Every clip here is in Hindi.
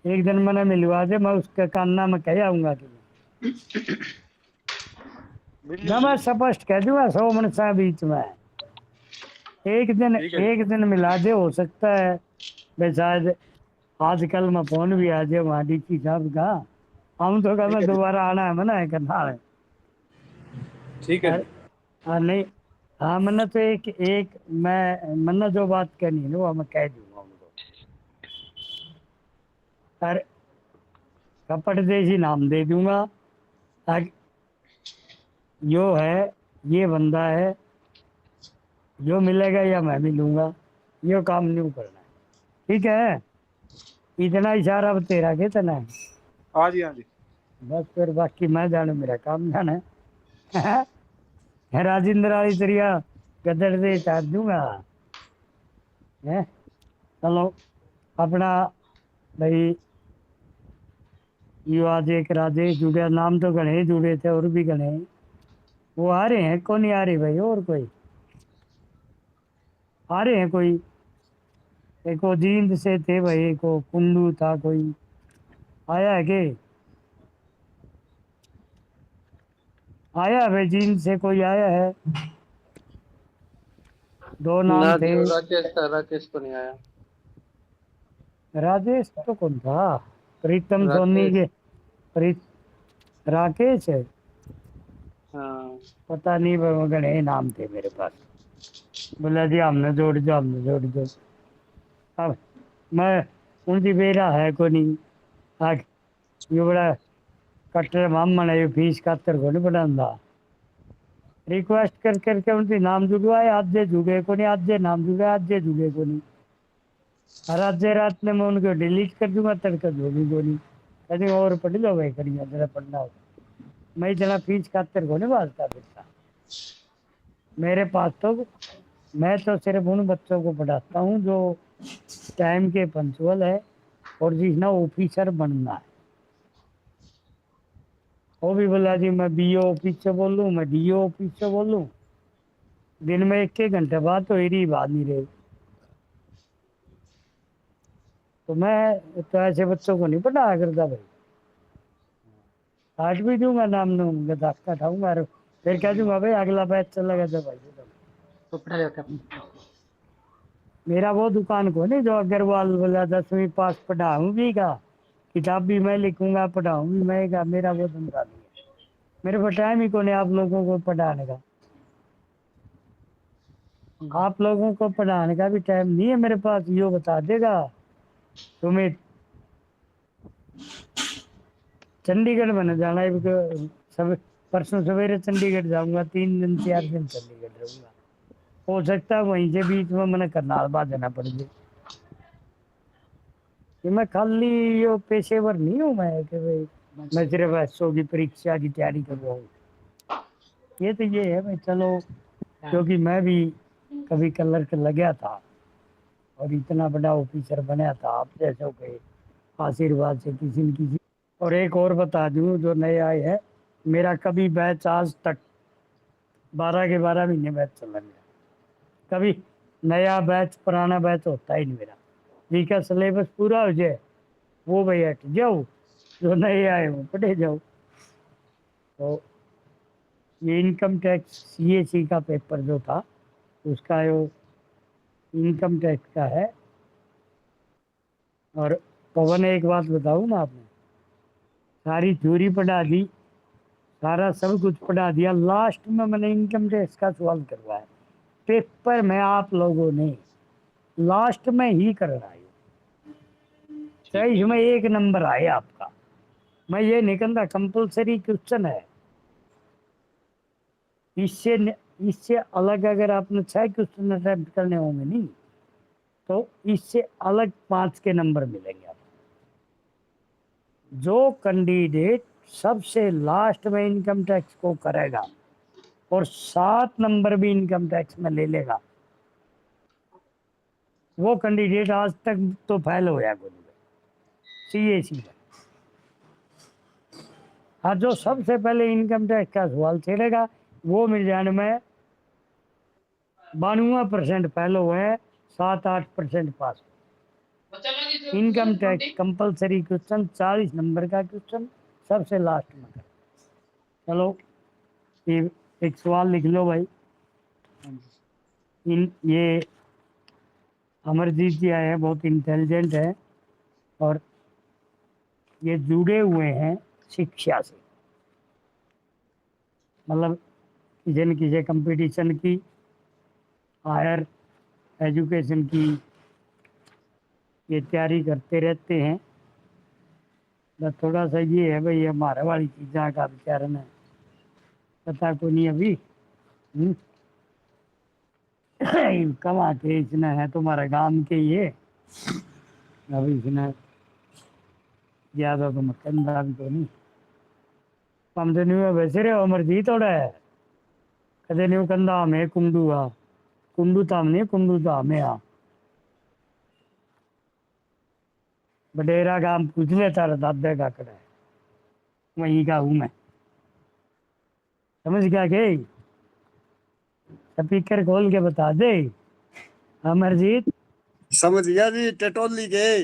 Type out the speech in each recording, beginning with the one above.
एक दिन मैंने मिलवा दे, मैं उसका कान्ना में कह आऊंगा कि ना मैं स्पष्ट कह दूंगा 100 मनसा बीच में ठीक है जी। एक दिन मिला दे, हो सकता है भाई शायद आजकल में फोन भी आ जाए वहाँ डीसी साहब का। हम तो ठीक कभी है जी। दोबारा आना है, मना है करना है। ठीक है और जी। हाँ नहीं, हाँ मैंने तो एक एक मैंने जो बात कहनी है ना वो मैं कह दूंगा उनको। और कपट देसी नाम दे दूंगा। यो है, ये बंदा है, जो मिलेगा या मैं मिलूंगा, यो काम नहीं करना है। ठीक है, इतना इशारा अब तेरा कितना है। हाँ जी, हाँ जी। बस फिर बाकी मैं जानू, मेरा काम जाना है। राजेंद्र वाली तरिया गदड़ से चार दूंगा है। चलो अपना भाई, यो आज एक राजेश जुड़े, नाम तो गणे जुड़े थे और भी गणे, वो आ रहे हैं, कौन नहीं आ रही भाई, और कोई आ रहे हैं कोई? एक वो जींद से थे भाई, एक वो कुंडू था, कोई आया है के? आया है भाई, जींद से कोई आया है? दो ना नाम थे। जी, वो राकेश था, राकेश तो नहीं आया। राजेश तो कौन था? प्रीतम सोनी राकेश। के प्रीत राकेश है, हाँ। पता नहीं भाई, गणे नाम थे मेरे पास। बोला जी हमने जोड़ दो, हमने जोड़ दो। अब मैं उनकी बेरा है को नहीं आ, ये बड़ा कट्टर मामन है, ये फीस खातर को नहीं बनांदा। रिक्वेस्ट कर करके उनके नाम जुड़वाए, आधे जुड़े को नहीं, आधे नाम जुड़े, आधे जुड़े को नहीं। और आधे रात में मैं उनको डिलीट कर दूंगा, तड़का जो भी को नहीं। कहीं और पढ़ लो भाई, करिए जरा पढ़ना हो। मैं इतना फीस खातर को नहीं बाजता फिरता मेरे पास तो। मैं तो सिर्फ उन बच्चों को पढ़ाता हूँ जो टाइम के पंचुअल है और जिसने ऑफिसर बनना है। वो भी बोला जी मैं बीओ ऑफिस से बोल लूँ, मैं डीओ ऑफिस से बोल लूँ, दिन में 1 घंटे बाद तो ही बात नहीं रही। तो मैं तो ऐसे बच्चों को नहीं पढ़ाया करता भाई। काट भी दूंगा नाम नूम धक्का खाऊंगा और फिर कह दूंगा भाई अगला बैच चलेगा जब भाई। तो पढ़ाया क्या? मेरा वो दुकान को नहीं जो अग्रवाल बोला 10वीं पास पढ़ाऊंगी का, किताब भी मैं लिखूंगा, पढ़ाऊंगी मैं का, मेरा वो धंधा नहीं है। मेरे पास टाइम ही कौन है आप लोगों को पढ़ाने का। आप लोगों को पढ़ाने का भी टाइम नहीं है मेरे पास। यो बता देगा तुम्हें चंडीगढ़ मैंने जाना है, सब परसों सवेरे चंडीगढ़ जाऊंगा, 3 दिन 4 दिन चंडीगढ़ रहूंगा। हो सकता है वहीं से बीच में मैंने करनाल बात जाना पड़ जाए। कि मैं खाली यो पेशेवर नहीं हूँ मैं कि भाई मैं सिर्फ एसओ की परीक्षा की तैयारी कर रहा हूँ। ये तो ये है भाई, चलो क्योंकि मैं भी कभी कलर लगा था और इतना बड़ा ऑफिसर बना था आप जैसों के आशीर्वाद से किसी न किसी। और एक और बता दूं जो नए आए हैं, मेरा कभी बैच आज तक 12 के 12 महीने बैच चला गया। कभी नया बैच पुराना बैच होता ही नहीं मेरा। जिसका सिलेबस पूरा हो जाए वो भाई हट जाओ, जो नए आए हो पढ़े जाओ। तो ये इनकम टैक्स सीएसी का पेपर जो था उसका जो इनकम टैक्स का है। और पवन एक बात बताऊँ ना, आपने सारी थ्योरी पढ़ा दी, सारा सब कुछ पढ़ा दिया, लास्ट में मैंने इनकम टैक्स का सवाल करवाया पेपर में, आप लोगों ने लास्ट में ही करना है। ठीक चाहे है इसमें जी। 1 नंबर आए आपका, मैं ये नहीं कहता कंपलसरी क्वेश्चन है। इससे इससे अलग अगर आपने 6 क्वेश्चन अटेम्प्ट करने होंगे नहीं, तो इससे अलग 5 के नंबर मिलेंगे आपको। जो कैंडिडेट सबसे लास्ट में इनकम टैक्स को करेगा और 7 नंबर भी इनकम टैक्स में ले लेगा, वो कैंडिडेट आज तक तो फेल होया कोई सीएसी में। हाँ, जो सबसे पहले इनकम टैक्स का सवाल छेड़ेगा वो मिल जाने में 92% फेल हुए हैं, 7-8% pass. Income tax compulsory question 40 number का क्वेश्चन सबसे लास्ट में कर। चलो ये एक सवाल लिख लो भाई। ये अमरजीत जी आए हैं, बहुत इंटेलिजेंट है और ये जुड़े हुए हैं शिक्षा से, मतलब किसी न किसी कंपटीशन की, हायर एजुकेशन की ये तैयारी करते रहते हैं। बस थोड़ा सा ये है भाई, हमारे वाली चीज़ा का विचारण है, पता को नहीं अभी। कमा के इसने है तुम्हारे गांव के ये, अभी इसने ज़्यादा तो मत कंधा भी तो नहीं कम तो नहीं वैसे रे अमरजीत थोड़ा है कदे नहीं कंधा हमें कुंडू आ कुंडू तो हमने कुंडू तो हमें आ बडेरा गांव पूछ ले तारा दादा का कड़ा है, वहीं का हूँ मैं, समझ गया के? स्पीकर खोल के बता दे अमरजीत। समझ गया जी, टटोली गए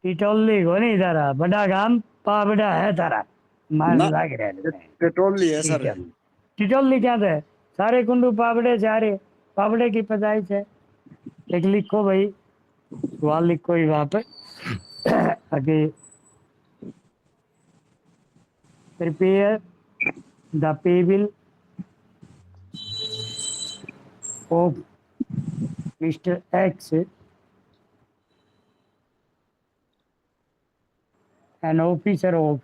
टिटोली को नहीं तारा बड़ा गांव पाबड़ा है तारा, मान ना, लाग रहा है। टटोली है सर। टिटोली टिटोली क्या था? सारे कुंडू पाबड़े सारे पाबड़े की पैदाइश है। एक लिखो भाई, सवाल लिखो ही वहाँ पे आगे। Prepare the pay bill of mister x an officer of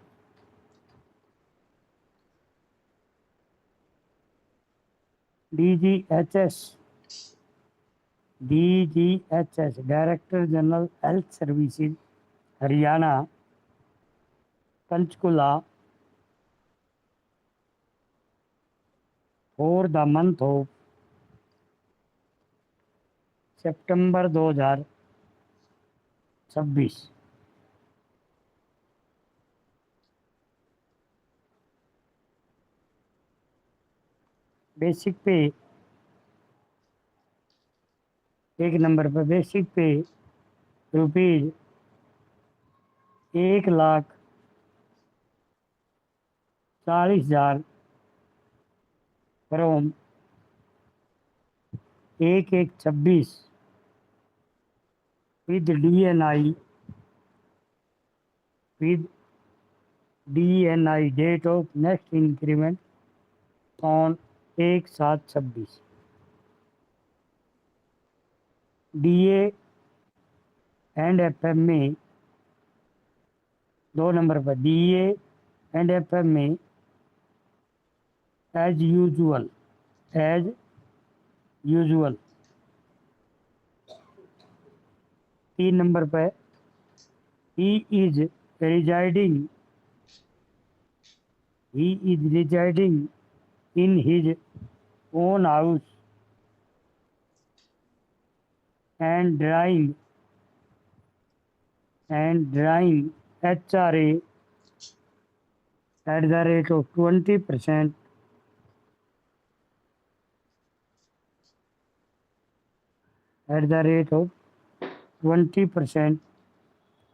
DGHS, Director General Health Services, Haryana, Panchkula, for the month of September 2026. Basic पे एक नंबर पर basic pay rupees 1,40,000 from 1/1/26 with DNI date of next increment on 1/7/26। DA and FM में 2 नंबर पर DA एंड FM में एज यूजुअल 3 नंबर पर he is residing in his own house and drawing HRA at the rate of 20%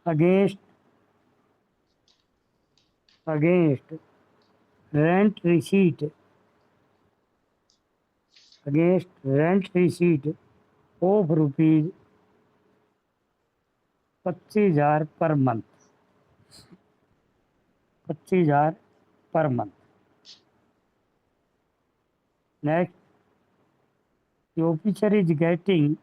against rent receipt of rupees 25,000 per month। 25,000 per month। Next, the officer is getting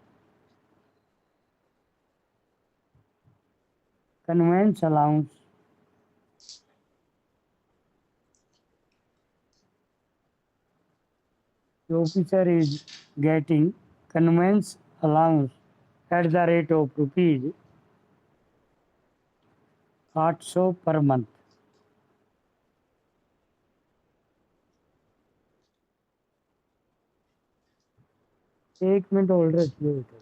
conveyance allowance at the rate of rupees 800 per month। 1 minute hold रखिए बेटा।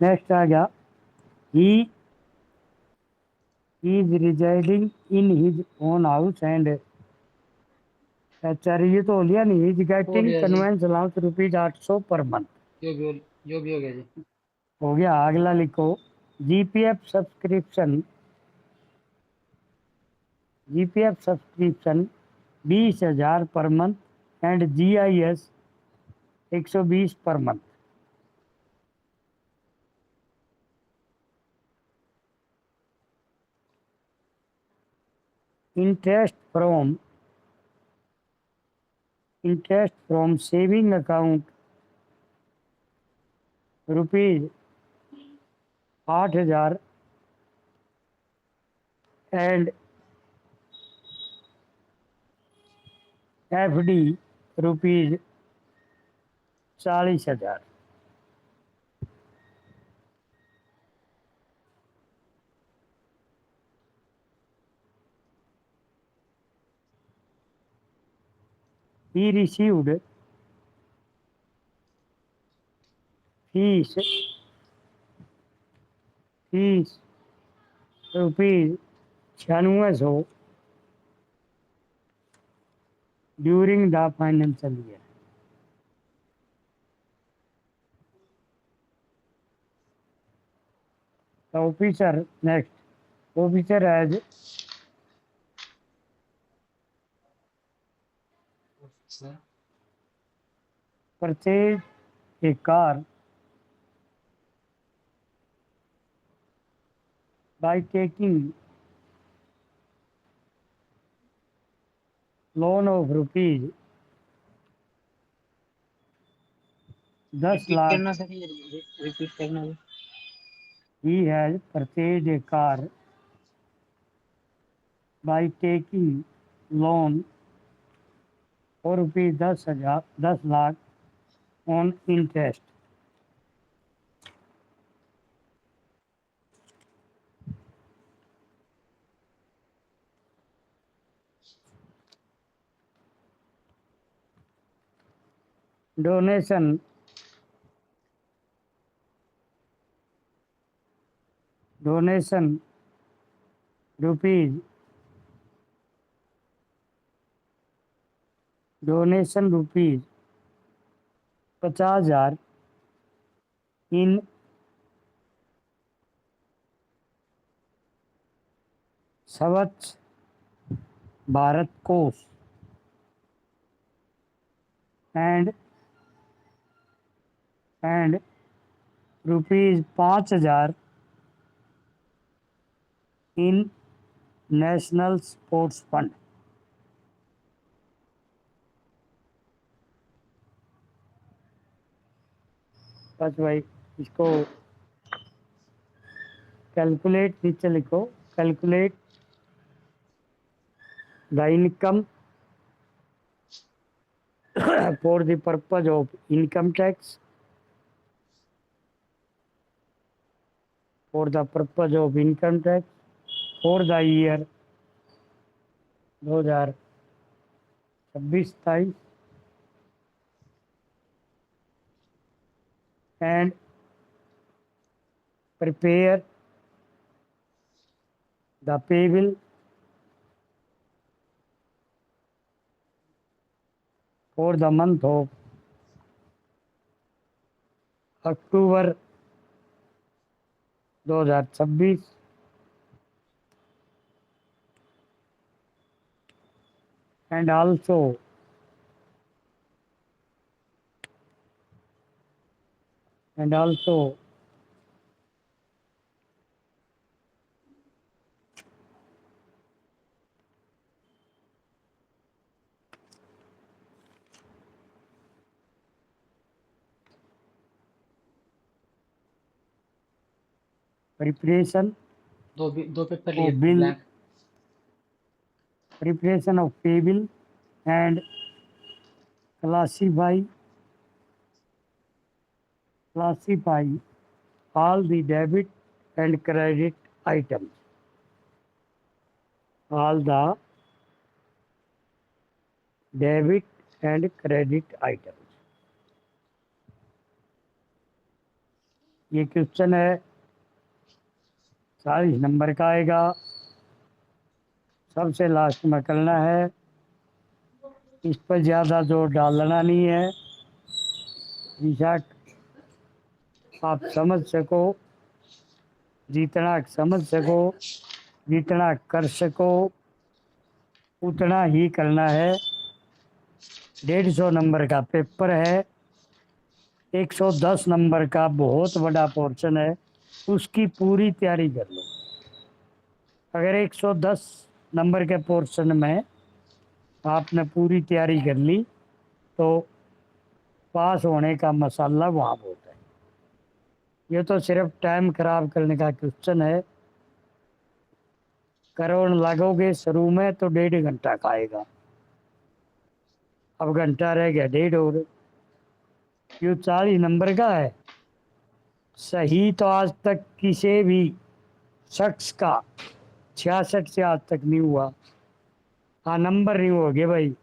नेक्स्ट आ गया, he is residing in his own house and अच्छा ये तो हो लिया नहीं, इज हो गेटिंग गया जी। Convince allowance rupees 800 per month. जो भी हो गया जी। हो गया। अगला लिखो, GPF subscription, GPF subscription 20,000 per month and GIS 120 per month. Interest from saving account rupees 8,000 and FD rupees 40,000। he received fees rupees 9600 during the financial year. The officer next. Officer has sir purchased a car by taking loan of rupees 10 repeat lakh. करना सर, ये रिपीट करना जी। He has purchased a car by taking loan for rupees 10 lakh on interest. Donation rupees donation rupees 50,000 in स्वच्छ भारत कोष and rupees 5,000 in national sports fund. बस भाई इसको कैलकुलेट नीचे लिखो, calculate the income for the purpose of income tax, for the purpose of income tax for the year 2026-27 and prepare the paybill for the month of October 2026 and also preparation दो पेपर of लिए bill, blank. preparation of paybill and classify all the debit and credit items, all the debit and credit items. ये क्वेश्चन है 40 नंबर का आएगा, सबसे लास्ट में करना है, इस पर ज़्यादा जोर डालना नहीं है, बेशक आप समझ सको, जितना समझ सको, जितना कर सको उतना ही करना है। 150 नंबर का पेपर है, 110 नंबर का बहुत बड़ा पोर्शन है, उसकी पूरी तैयारी कर लो। अगर 110 नंबर के पोर्शन में आपने पूरी तैयारी कर ली तो पास होने का मसाला वहाँ बहुत है। ये तो सिर्फ टाइम खराब करने का क्वेश्चन है। करोड़ लगोगे शुरू में तो 1.5 घंटा खाएगा, अब घंटा रह गया 1.5 और। ये 40 नंबर का है। सही तो आज तक किसी भी शख्स का 66 से आज तक नहीं हुआ। हाँ, नंबर नहीं हो गए भाई,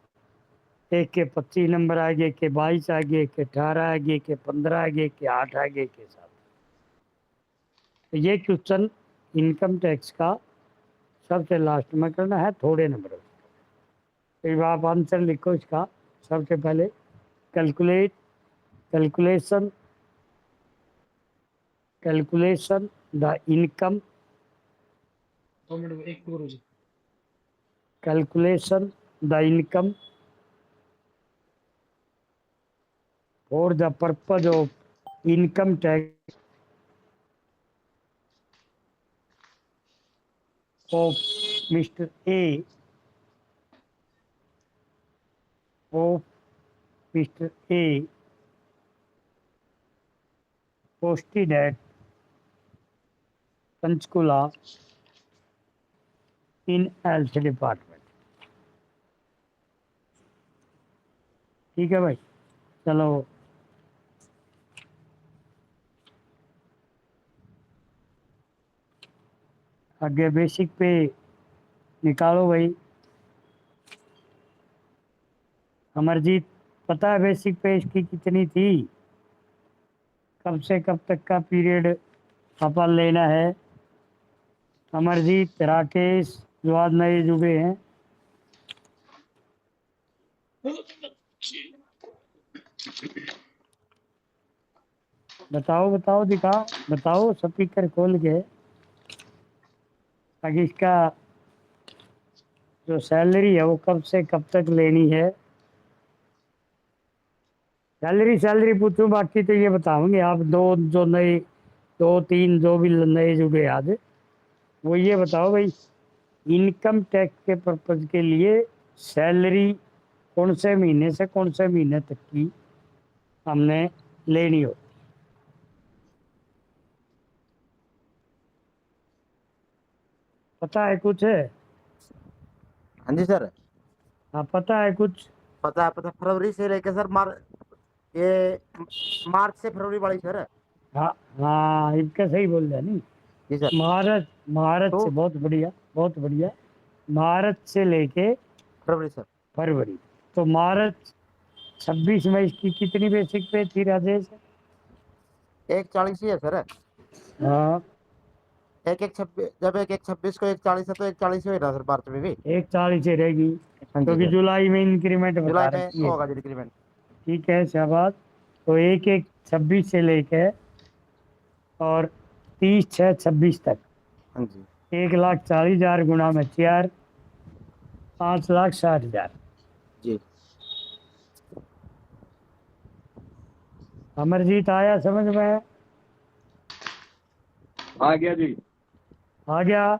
एक के 25 नंबर आगे, के 22 आगे, एक के 18 आगे, के 15 आगे, के 8 आगे, के 7। तो ये क्वेश्चन इनकम टैक्स का सबसे लास्ट में करना है, थोड़े नंबर। तो आप आंसर लिखो इसका। सबसे पहले कैलकुलेशन द इनकम, 2 मिनट एक गुरु जी। Calculation the income for the purpose of income tax of Mr. A, of Mr. A posted at Panchkula in health department। ठीक है भाई, चलो आगे बेसिक पे निकालो भाई। अमरजीत, पता है बेसिक पे इसकी कितनी थी? कब से कब तक का पीरियड अपन लेना है? अमरजीत, राकेश, जो आज नए जुड़े हैं, बताओ बताओ, दिखाओ, बताओ स्पीकर खोल के। ताकि इसका जो सैलरी है वो कब से कब तक लेनी है। सैलरी पूछूं, बाकी तो ये बताओगे आप। दो जो नए, 2-3 जो भी नए जुड़े आज, वो ये बताओ भाई, इनकम टैक्स के पर्पज के लिए सैलरी कौन से महीने से कौन से महीने तक की हमने लेनी हो? पता है कुछ है? हाँ जी सर, हाँ, पता है कुछ? पता फरवरी से लेके सर ये मार्च से फरवरी वाली सर। हाँ हाँ, इनका सही बोल रहा नहीं। जी सर। मार्च तो से, बहुत बढ़िया बहुत बढ़िया, मार्च से लेके फरवरी सर। फरवरी। तो मार्च 26 में इसकी कितनी बेसिक पे थी राजेश? 140 ही है सर। हाँ, एक 26, जब एक 26 को 140 है तो 140 ही होगा सर मार्च में भी। 140 ही रहेगी, हाँ जी क्योंकि सर, जुलाई में इंक्रीमेंट बता जुलाई में रखी है। होगा जी डिक्रीमेंट। ठीक है, शाबाश। तो 1/1/26 से लेके और 30/6/26 तक हाँ जी 1,40,000 गुणा में 4, 5,60,000। जी। अमरजीत, आया समझ में? आ गया जी। आ गया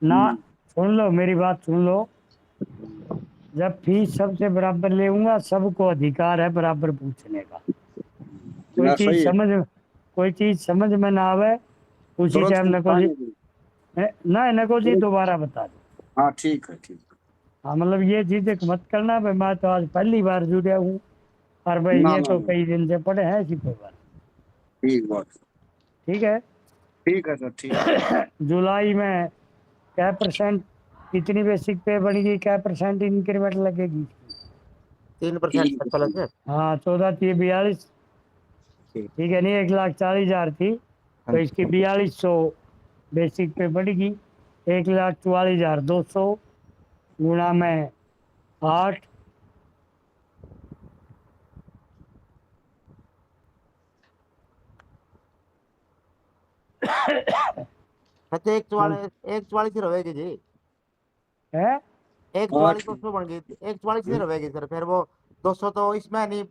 ना? सुन लो मेरी बात, सुन लो। जब फीस सबसे बराबर लेऊंगा, सबको अधिकार है बराबर पूछने का। कोई ना चीज सही है, समझ में ना आवे, उसी तुरंत टाइम नको जी, पूछताछ। ना नको जी दोबारा बता दो। हाँ ठीक है, ठीक हाँ, मतलब ये झिझक मत करना भाई, मैं तो आज पहली बार जुड़ा हूँ, और है। भाई ना ये ना तो ना, कई दिन से पढ़े हैं, ऐसी कोई बात। ठीक बात। ठीक है। ठीक है सर, ठीक है। जुलाई में क्या परसेंट, कितनी बेसिक पे बढ़ेगी, क्या परसेंट इंक्रीमेंट लगेगी? 3% प्लस है। हाँ, 14 थी 42। ठीक। ठीक है, नहीं 1,40,000 थी, तो इसकी 4200 बेसिक पे बढ़ेगी। 1,44,200 गुणा में 8, अच्छा, एक 44 ही रहेगी जी। है। एक 44 200 बन गई, एक 44 ही रहेगी सर। फिर वो 200 तो इसमें नहीं,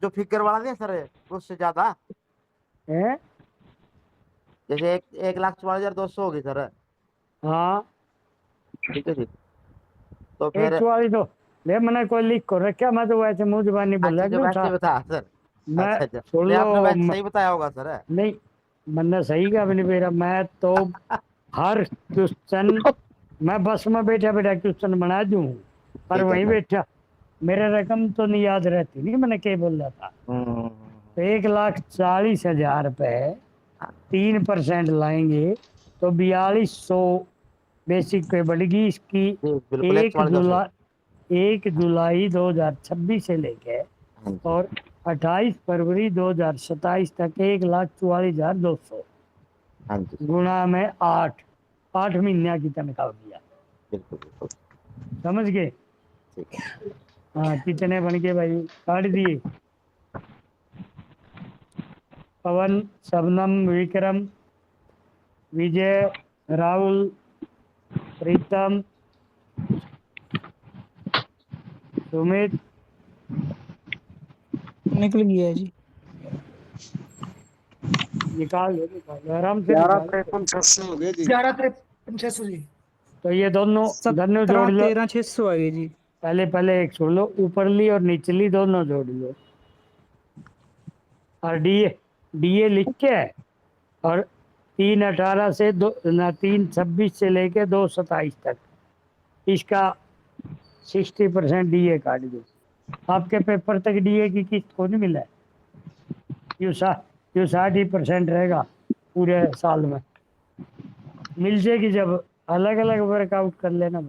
जो फिगर वाला नहीं है सर, उससे ज्यादा। है। जैसे 1,44,200 होगी सर। हाँ, ठीक है जी। तो एक फिर चुवाली तो ले, मैंने कोई लिख कर रखा, मैं तो वैसे मुंह जुबानी अच्छा, बोला जो क्यों था। वैसे बता सर। मैं अच्छा अच्छा, सुन नहीं लो आपने वैसे सही बताया होगा सर। नहीं, मैंने सही कहा नहीं मेरा, मैं तो हर क्वेश्चन मैं बस में बैठा बैठा क्वेश्चन बना दूं, पर ठीक है वहीं सर। बैठा मेरे रकम तो नहीं याद रहती नहीं, मैंने क्या बोला था। हम्म, तो 1,40,000 रुपये 3% लाएंगे तो 4200 बेसिक पे बढ़ेगी इसकी। जी बिल्कुल, एक एक 44,200। जुलाई 1 जुलाई 2026 से लेके हाँ जी। और 28 फरवरी 2027 तक 1,44,200 हाँ जी सर। गुणा में 8 महीने की तनख्वाह दिया। बिल्कुल बिल्कुल। समझ गए। ठीक है। हाँ, कितने बन गए भाई, काट दिए। पवन, शबनम, विक्रम, विजय, राहुल, प्रीतम, सुमित, निकल गया है जी। निकाल दो, निकाल दो, आराम से 11 निकाल। 53 हो गए जी। 11,53,600 जी। तो ये दोनों दोनों जोड़ लो। 17,13,600 आ गई जी। पहले एक छोड़ लो, ऊपरली और निचली दोनों जोड़ लो। और डीए लिख के, और 3,18 से 3,26 से लेके 2,27 तक इसका 60% डीए काट दो। आपके पेपर तक डीए की किस्त को नहीं मिला है। यू 60% रहेगा पूरे साल में, मिल जाएगी जब अलग अलग वर्कआउट कर लेना।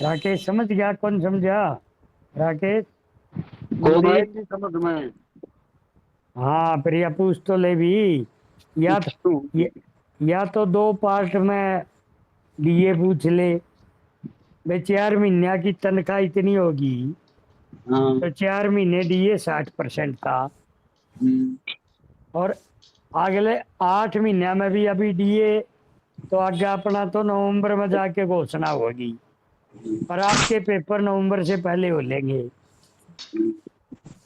राकेश समझ गया, कौन समझा? राकेश, कौन मनदीप। आएगी समझ में? हाँ, प्रिया पूछ तो ले भी। या तो या तो 2 पार्ट में डीए पूछ ले। भाई 4 महीने की तनख्वाह इतनी होगी हाँ। तो 4 महीने डीए 60% का, और अगले 8 महीने में भी अभी डीए तो आगे अपना तो नवंबर में जाके घोषणा होगी, पर आपके पेपर नवंबर से पहले हो लेंगे।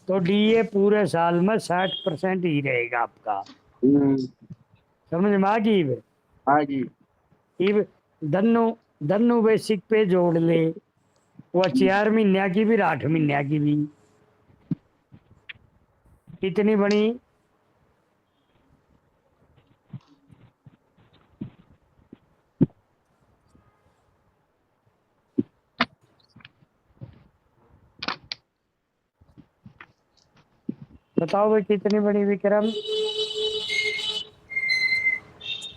तो डीए पूरे साल में 60% ही रहेगा आपका। समझ में आ गई? हाँ जी। इब दन्नू दन्नू बेसिक पे जोड़ ले, वो 4 महीने की भी 8 महीने की भी। कितनी बनी? बताओ भाई, कितनी बनी विक्रम?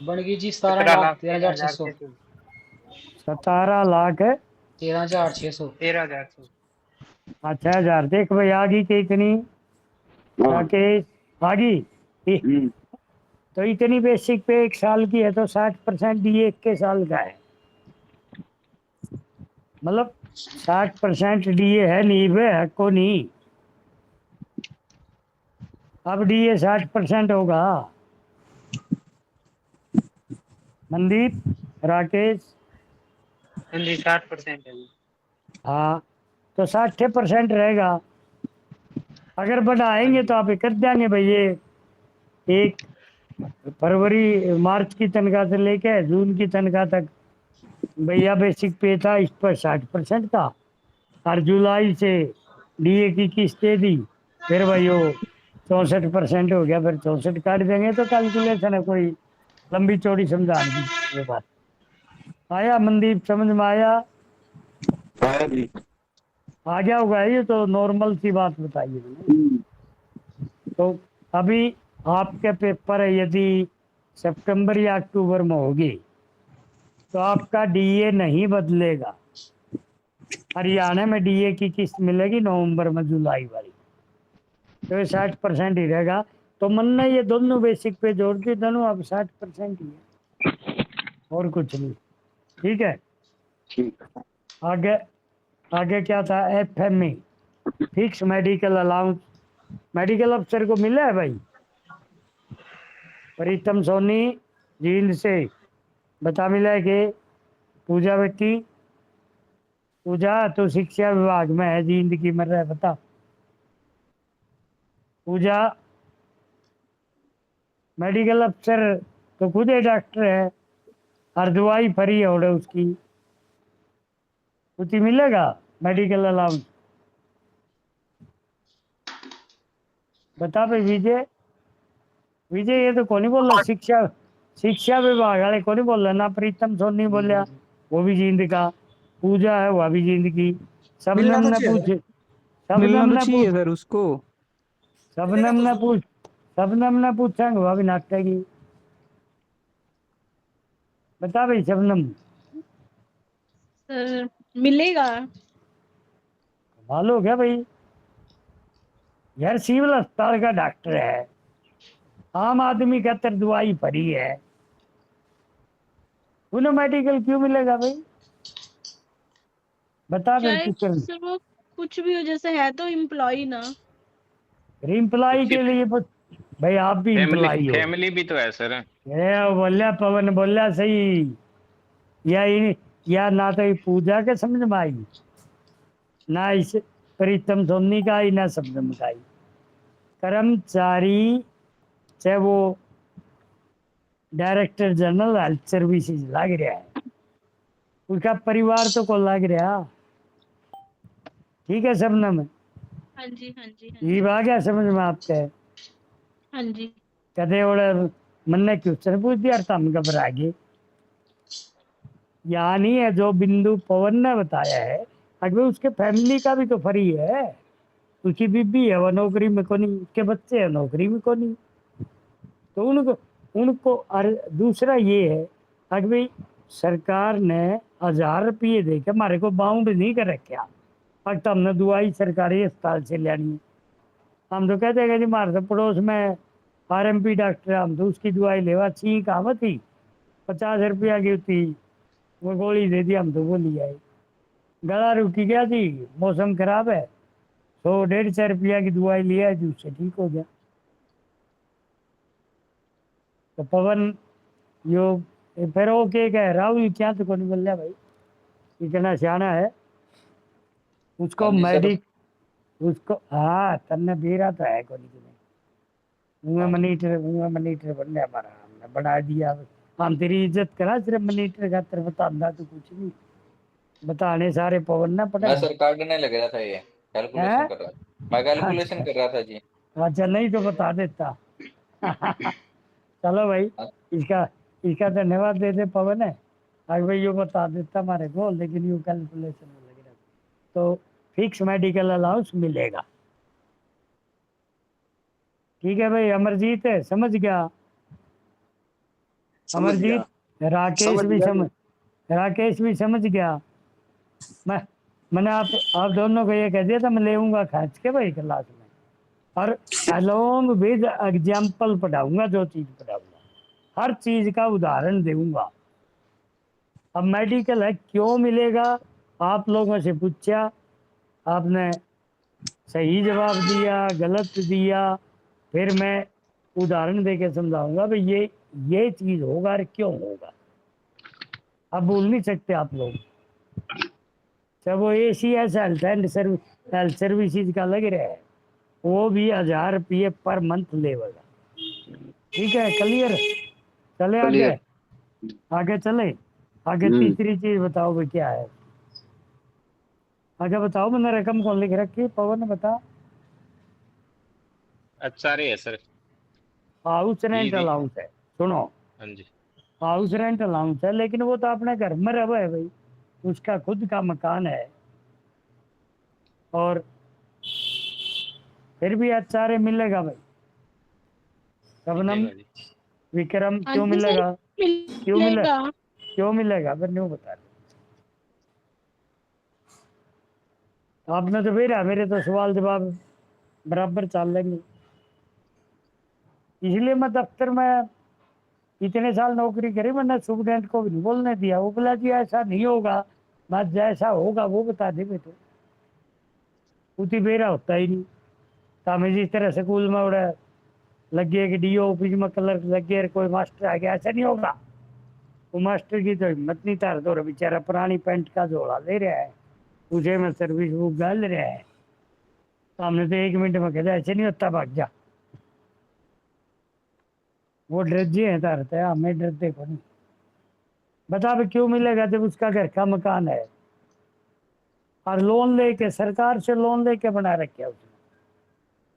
बन गई जी 17,13,600। 17 लाख 13,600। 6,000। देख भाई, आ गई कितनी? हाँ। राकेश, आ गई। तो इतनी बेसिक पे 1 साल की है तो 60% डीए 1 साल का है। मतलब 60% डीए है नींव है को नहीं। अब डीए 60% होगा। मनदीप, राकेश। हाँ जी 60% है जी। हाँ, तो 60% रहेगा। अगर हाँ बढ़ाएंगे तो जी। आप कर देंगे भाई, ये 1 फरवरी मार्च की तनख्वाह से लेके जून की तनख्वाह तक भैया बेसिक पे था, इस पर 60% था। और जुलाई से डीए की किस्त दे दी, फिर भाई वो 64% हो गया, फिर 64 काट देंगे। तो कैलकुलेशन है, कोई लंबी चौड़ी समझाने की ये बात। आया मनदीप, समझ में आया? हाँ जी। आ गया होगा, ये तो नॉर्मल सी बात बताइए मैंने। तो अभी आपके पेपर है, यदि सितंबर या अक्टूबर में होगी तो आपका डीए नहीं बदलेगा। हरियाणा में डीए की किस्त मिलेगी नवंबर में, जुलाई वाली, तो ये 60% ही रहेगा। तो मन ने ये दोनों बेसिक पे जोड़ दी, दोनों अब 60% ही है, और कुछ नहीं। ठीक है, ठीक। आगे आगे क्या था? FME, fix medical allowance. Medical अफसर को मिला है भाई? प्रीतम सोनी जींद से बता मिला है कि? पूजा बेटी, पूजा तो शिक्षा विभाग में है, जींद की मर रहा है, बता पूजा। मेडिकल अफसर तो खुद ही डॉक्टर है, हर दवाई फ्री है उसकी, कुछ मिलेगा मेडिकल अलाउंस? बता भाई विजय। विजय ये तो कौन ही बोल रहा? शिक्षा शिक्षा विभाग वाले कौन ही बोल रहा? ना प्रीतम सोनी बोलिया, वो भी जींद का। पूजा है वह भी जींद की। मिलना शबनम तो ने चाहिए पूछ सर, मिलना शबनम तो ने चाहिए पूछ सर उसको। शबनम ने पूछ शबनम ने पूछेंगे वह भी नाटेगी। बता भाई शबनम। सर मिलेगा। कमाल हो गया भाई, यार सिविल अस्पताल का डॉक्टर है, आम आदमी का तर दवाई फ्री है, उन्हें मेडिकल क्यों मिलेगा भाई? बता फिर चाहे किस सर वो कुछ भी हो, जैसे है तो एम्प्लॉय ना। एम्प्लाई उसकी के लिए भाई आप भी फैमिली एम्प्लाई हो। फैमिली भी तो है सर। ये बोलिया पवन बोलिया सही, या या ना तो ये पूजा के समझ में आई, ना इस प्रीतम सोनी का आई, ना शबनम का आई। कर्मचारी चाहे वो डायरेक्टर जनरल हेल्थ सर्विसेज लग रहा है, उसका परिवार तो को लग रहा। ठीक है शबनम, हाँ जी, हाँ जी, हाँ ये जी, आ गया समझ में आपके? हाँ जी। कदे और मन ने क्वेश्चन पूछ दिया तो हम घबरा गए। यानी है जो बिंदु पवन ने बताया है, अगर उसके फैमिली का भी तो फ्री है, उसकी बीबी है वो नौकरी में को नहीं, उसके बच्चे हैं नौकरी में को नहीं, तो उनको उनको दूसरा ये है, अगर भाई सरकार ने 1000 रुपये दे के हमारे को बाउंड नहीं कर रखा, अब तो हमने दवाई सरकारी अस्पताल से लेनी है। हम तो कहते हैं कि जी हमारे तो पड़ोस में आरएमपी डॉक्टर, हम तो उसकी दवाई लेवा छी कहावत थी, 50 रुपया की थी, वो गोली दे दी, हम तो वो लिया है। गला रुकी गया थी, मौसम खराब है, 100-150 रुपया की दवाई लिया है, उससे ठीक हो गया। तो पवन यो फिर वो के कह राहुल क्या तो कौन बोल रहा भाई, इतना सियाना है, उसको हाँ जी सर। उसको हाँ तन्ने बेरा तो है कोनी तुम्हें, हाँ जी। मनीटर बनने हमारा हमने बना दिया। हम तेरी इज्जत करा सिर्फ मनीटर का, तेरे बतांदा तो कुछ नहीं, बताने सारे पवन ना पड़े मैं सर काटने लग रहा था, ये कैलकुलेशन हैं। कर रहा था, मैं कैलकुलेशन अच्छा कर रहा था जी। अच्छा, नहीं तो बता देता। चलो भाई, हाँ, इसका इसका धन्यवाद दे दे पवन है, अगर भाई यो बता देता हमारे को, लेकिन यू कैलकुलेशन में लगे रहता। तो फिक्स मेडिकल अलाउंस मिलेगा। ठीक है भाई, अमरजीत है समझ गया? समझ गया। अमरजीत, राकेश समझ भी गया जी। समझ राकेश भी समझ गया। मैं मैंने आप दोनों को ये कह दिया था, मैं लेऊंगा खर्च के भाई क्लास में, और अलोंग विद एग्जाम्पल पढ़ाऊंगा, जो चीज पढ़ाऊंगा हर चीज का उदाहरण दूंगा। अब मेडिकल है क्यों मिलेगा, आप लोगों से पूछा, आपने सही जवाब दिया, गलत दिया, फिर मैं उदाहरण देके समझाऊंगा भाई ये चीज होगा और क्यों होगा। अब बोल नहीं सकते आप लोग, चाहे वो ACS हेल्थ सर्विसेज का लग रहा है, वो भी 1000 रुपये पर मंथ लेगा। ठीक है, क्लियर? चले आगे, क्लियर। आगे चले, आगे तीसरी चीज बताओ भाई क्या है? आगे बताओ, मैंने रकम कौन लिख रखी है? पवन बता। अच्छा रही है सर। हाउस जी रेंट जी। अलाउंस है, सुनो, हाँ जी। हाउस रेंट अलाउंस है, लेकिन वो तो अपने घर में रहे है भाई, उसका खुद का मकान है, और फिर भी HRA मिलेगा भाई। शबनम, मिलेगा जी। विक्रम हाँ क्यों जी सर, मिलेगा? क्यों मिले? मिलेगा। क्यों मिलेगा फिर नहीं बता रहे। आपने तो भेजा, मेरे तो सवाल जवाब बराबर चल लेंगे। इसलिए मैं दफ्तर में इतने साल नौकरी करी, मैंने सुपरडेंट को भी नहीं बोलने दिया। वो बोला जी ऐसा नहीं होगा, बस जैसा होगा वो बता दे बेटे। उती बेरा होता ही नहीं। तो हमें जिस तरह स्कूल में उड़ा लग गया कि डीओ ऑफिस में कलर लग गया, कोई मास्टर आ गया, ऐसा नहीं होगा। वो मास्टर की तो हिम्मत नहीं तार दो, बेचारा पुरानी पैंट का झोला ले रहा है, उसे में सर्विस बुक डाल रहा है। तो हमने तो 1 मिनट में कहता ऐसे नहीं होता, भाग जा। वो डरजे हैं तारते हैं, हमें डरते को नहीं। बता भी क्यों मिलेगा जब उसका घर का मकान है और लोन लेके, सरकार से लोन लेके बना रखे उसने।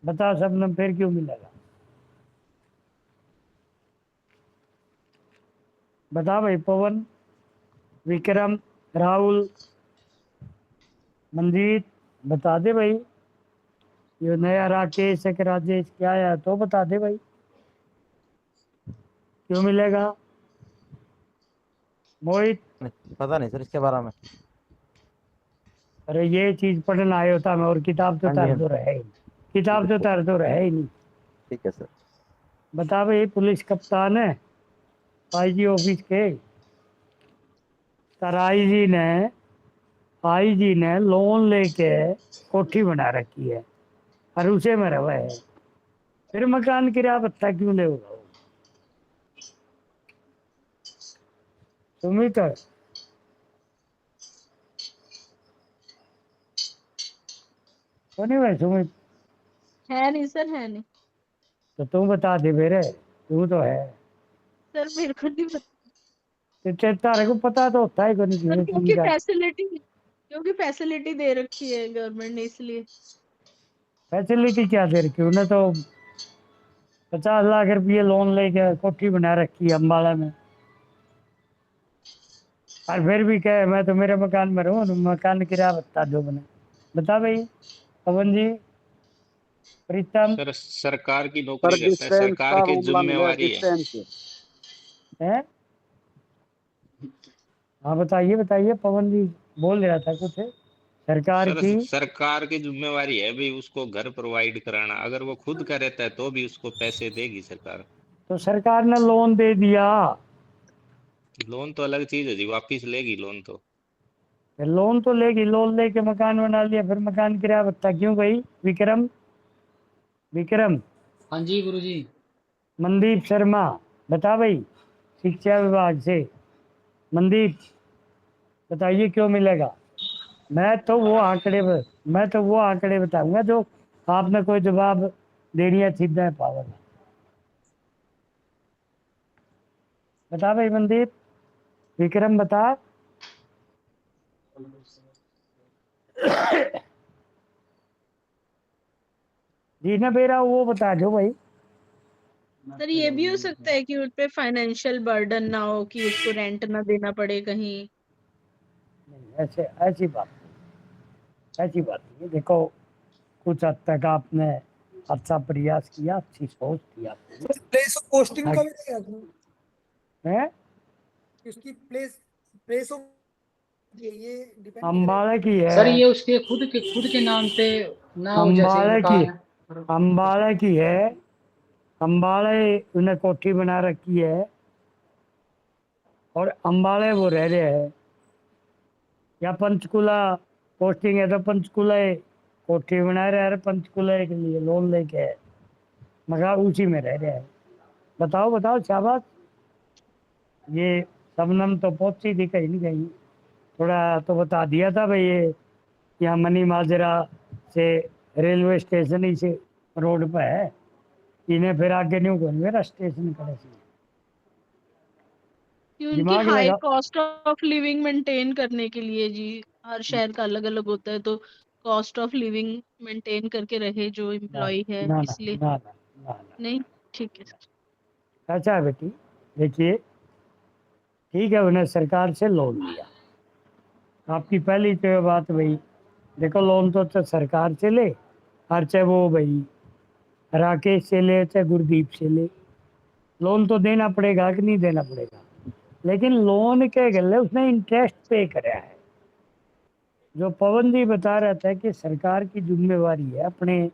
बता सबने फिर क्यों मिलेगा? बता भाई। पवन, विक्रम, राहुल, मंजीत, बता दे भाई। ये नया राकेश है कि राजेश क्या आया तो बता दे भाई, क्यों मिलेगा? मोहित, पता नहीं सर इसके बारे में। अरे ये चीज पढ़ना आया होता मैं, और किताब तो हाँ जी, तार हाँ तो रहे ही नहीं। किताब तो तार तो रहे ही नहीं। ठीक है सर। बता भाई। पुलिस कप्तान है आईजी ऑफिस के, सर आईजी ने लोन लेके कोठी बना रखी है और उसे में रवा है। फिर मकान किराया भत्ता क्यों ले होगा? सुमित तो नहीं भाई, सुमित है नहीं सर, है नहीं तो तू बता दे मेरे, तू तो है। सर, मेरे को नहीं पता तारे को पता तो होता है कोई सर, चीज का। क्योंकि फैसिलिटी दे रखी है गवर्नमेंट ने, इसलिए। फैसिलिटी क्या दे रखी उन्हें? तो 50 लाख रुपये लोन लेके कोठी बना रखी है अम्बाला में, और फिर भी कहे मैं तो मेरे मकान में रहूँ, मकान किराया भत्ता दो बने। बता भाई। पवन जी, प्रीतम सर सरकार की नौकरी करता है, सरकार की जिम्मेवारी है। हाँ बताइए बताइए, पवन जी बोल रहा था कुछ सरकार सर की। सरकार की जिम्मेवारी है भी उसको घर प्रोवाइड कराना। अगर वो खुद का रहता है तो भी उसको पैसे देगी सरकार। तो सरकार ने लोन दे दिया। लोन तो अलग चीज है जी, वापिस लेगी लोन तो। फिर लोन तो लेगी, लोन लेके मकान बना लिया, फिर मकान किराया भत्ता क्यों भाई? विक्रम, विक्रम, हाँ जी गुरुजी। मनदीप शर्मा, बता भाई। शिक्षा विभाग से मनदीप, बताइए क्यों मिलेगा? मैं तो वो आंकड़े बताऊंगा जो आपने कोई जवाब देनी है सीधा है पावर। बता भाई मनदीप। विक्रम बता। जी ना बेरा वो बता दो भाई। सर, ये भी हो सकता है कि उस पे फाइनेंशियल बर्डन ना हो, कि उसको रेंट ना देना पड़े कहीं। नहीं, ऐसे ऐसी बात नहीं है। देखो कुछ हद तक आपने अच्छा प्रयास किया, अच्छी सोच थी आपने। प्लेस ऑफ पोस्टिंग का भी नहीं है हैं? उसकी प्लेस ऑफ ये डिपेंड अम्बाला की सर है, ये उसके खुद के नाम पे ना हो, जैसे अम्बाला की, मकान। अम्बाला की है। अम्बाला उन्हें कोठी बना रखी है और अम्बाला वो रह रहे हैं। या पंचकुला पोस्टिंग है तो पंचकुला कोठी बना रहे हैं, पंचकुला के लिए लोन लेके मगर उसी में रह रहे हैं। बताओ बताओ शाबाश। ये सबनम तो पहुंची थी कहीं नहीं कहीं, थोड़ा तो बता दिया था भाई। ये यहाँ मनी माजरा से रेलवे स्टेशन ही से रोड पे है, इन्हें फिर आगे नहीं होगा मेरा स्टेशन करे से। कि उनकी दिमाग हाई लगा। कॉस्ट ऑफ लिविंग मेंटेन करने के लिए जी। हर शहर का अलग अलग होता है, तो कॉस्ट ऑफ लिविंग मेंटेन करके रहे जो ना एम्प्लॉय है, ना ना इसलिए। ना ना ना ना। नहीं, ठीक है सर। अच्छा है बेटी, देखिए ठीक है, उन्हें सरकार से लोन लिया। आपकी पहली तो बात भाई, देखो लोन तो सरकार से ले, और चाहे वो भाई राकेश से ले चाहे गुरदीप से ले, लोन तो देना पड़ेगा कि नहीं देना पड़ेगा? लेकिन लोन के गले उसने इंटरेस्ट पे कराया है। जो पवन जी बता रहा था कि सरकार की जिम्मेवारी है अपने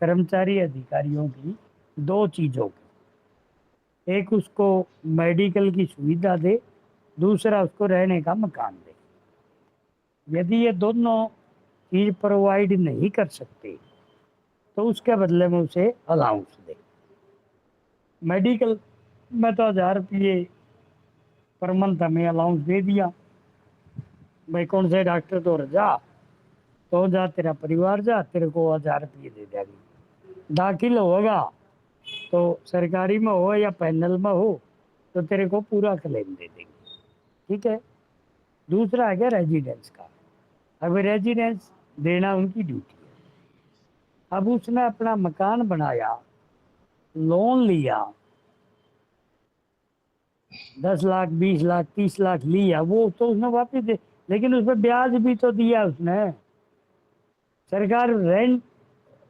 कर्मचारी अधिकारियों की दो चीज़ों की, एक उसको मेडिकल की सुविधा दे, दूसरा उसको रहने का मकान दे। यदि ये दोनों चीज़ प्रोवाइड नहीं कर सकते तो उसके बदले में उसे अलाउंस दे। मेडिकल में तो 1000 रुपये पर मंथ हमें अलाउंस दे दिया, भाई कौन से डॉक्टर तो रजा, तो जा तेरा परिवार जा, तेरे को 1000 रुपये दे देगी। दाखिल होगा तो सरकारी में हो या पैनल में हो तो तेरे को पूरा क्लेम दे देंगे, ठीक है। दूसरा है क्या रेजिडेंस का, अब रेजिडेंस देना उनकी ड्यूटी है। अब उसने अपना मकान बनाया, लोन लिया, 10 लाख 20 लाख 30 लाख लिया, वो तो उसने वापस दे, लेकिन उस पर ब्याज भी तो दिया उसने। सरकार रेंट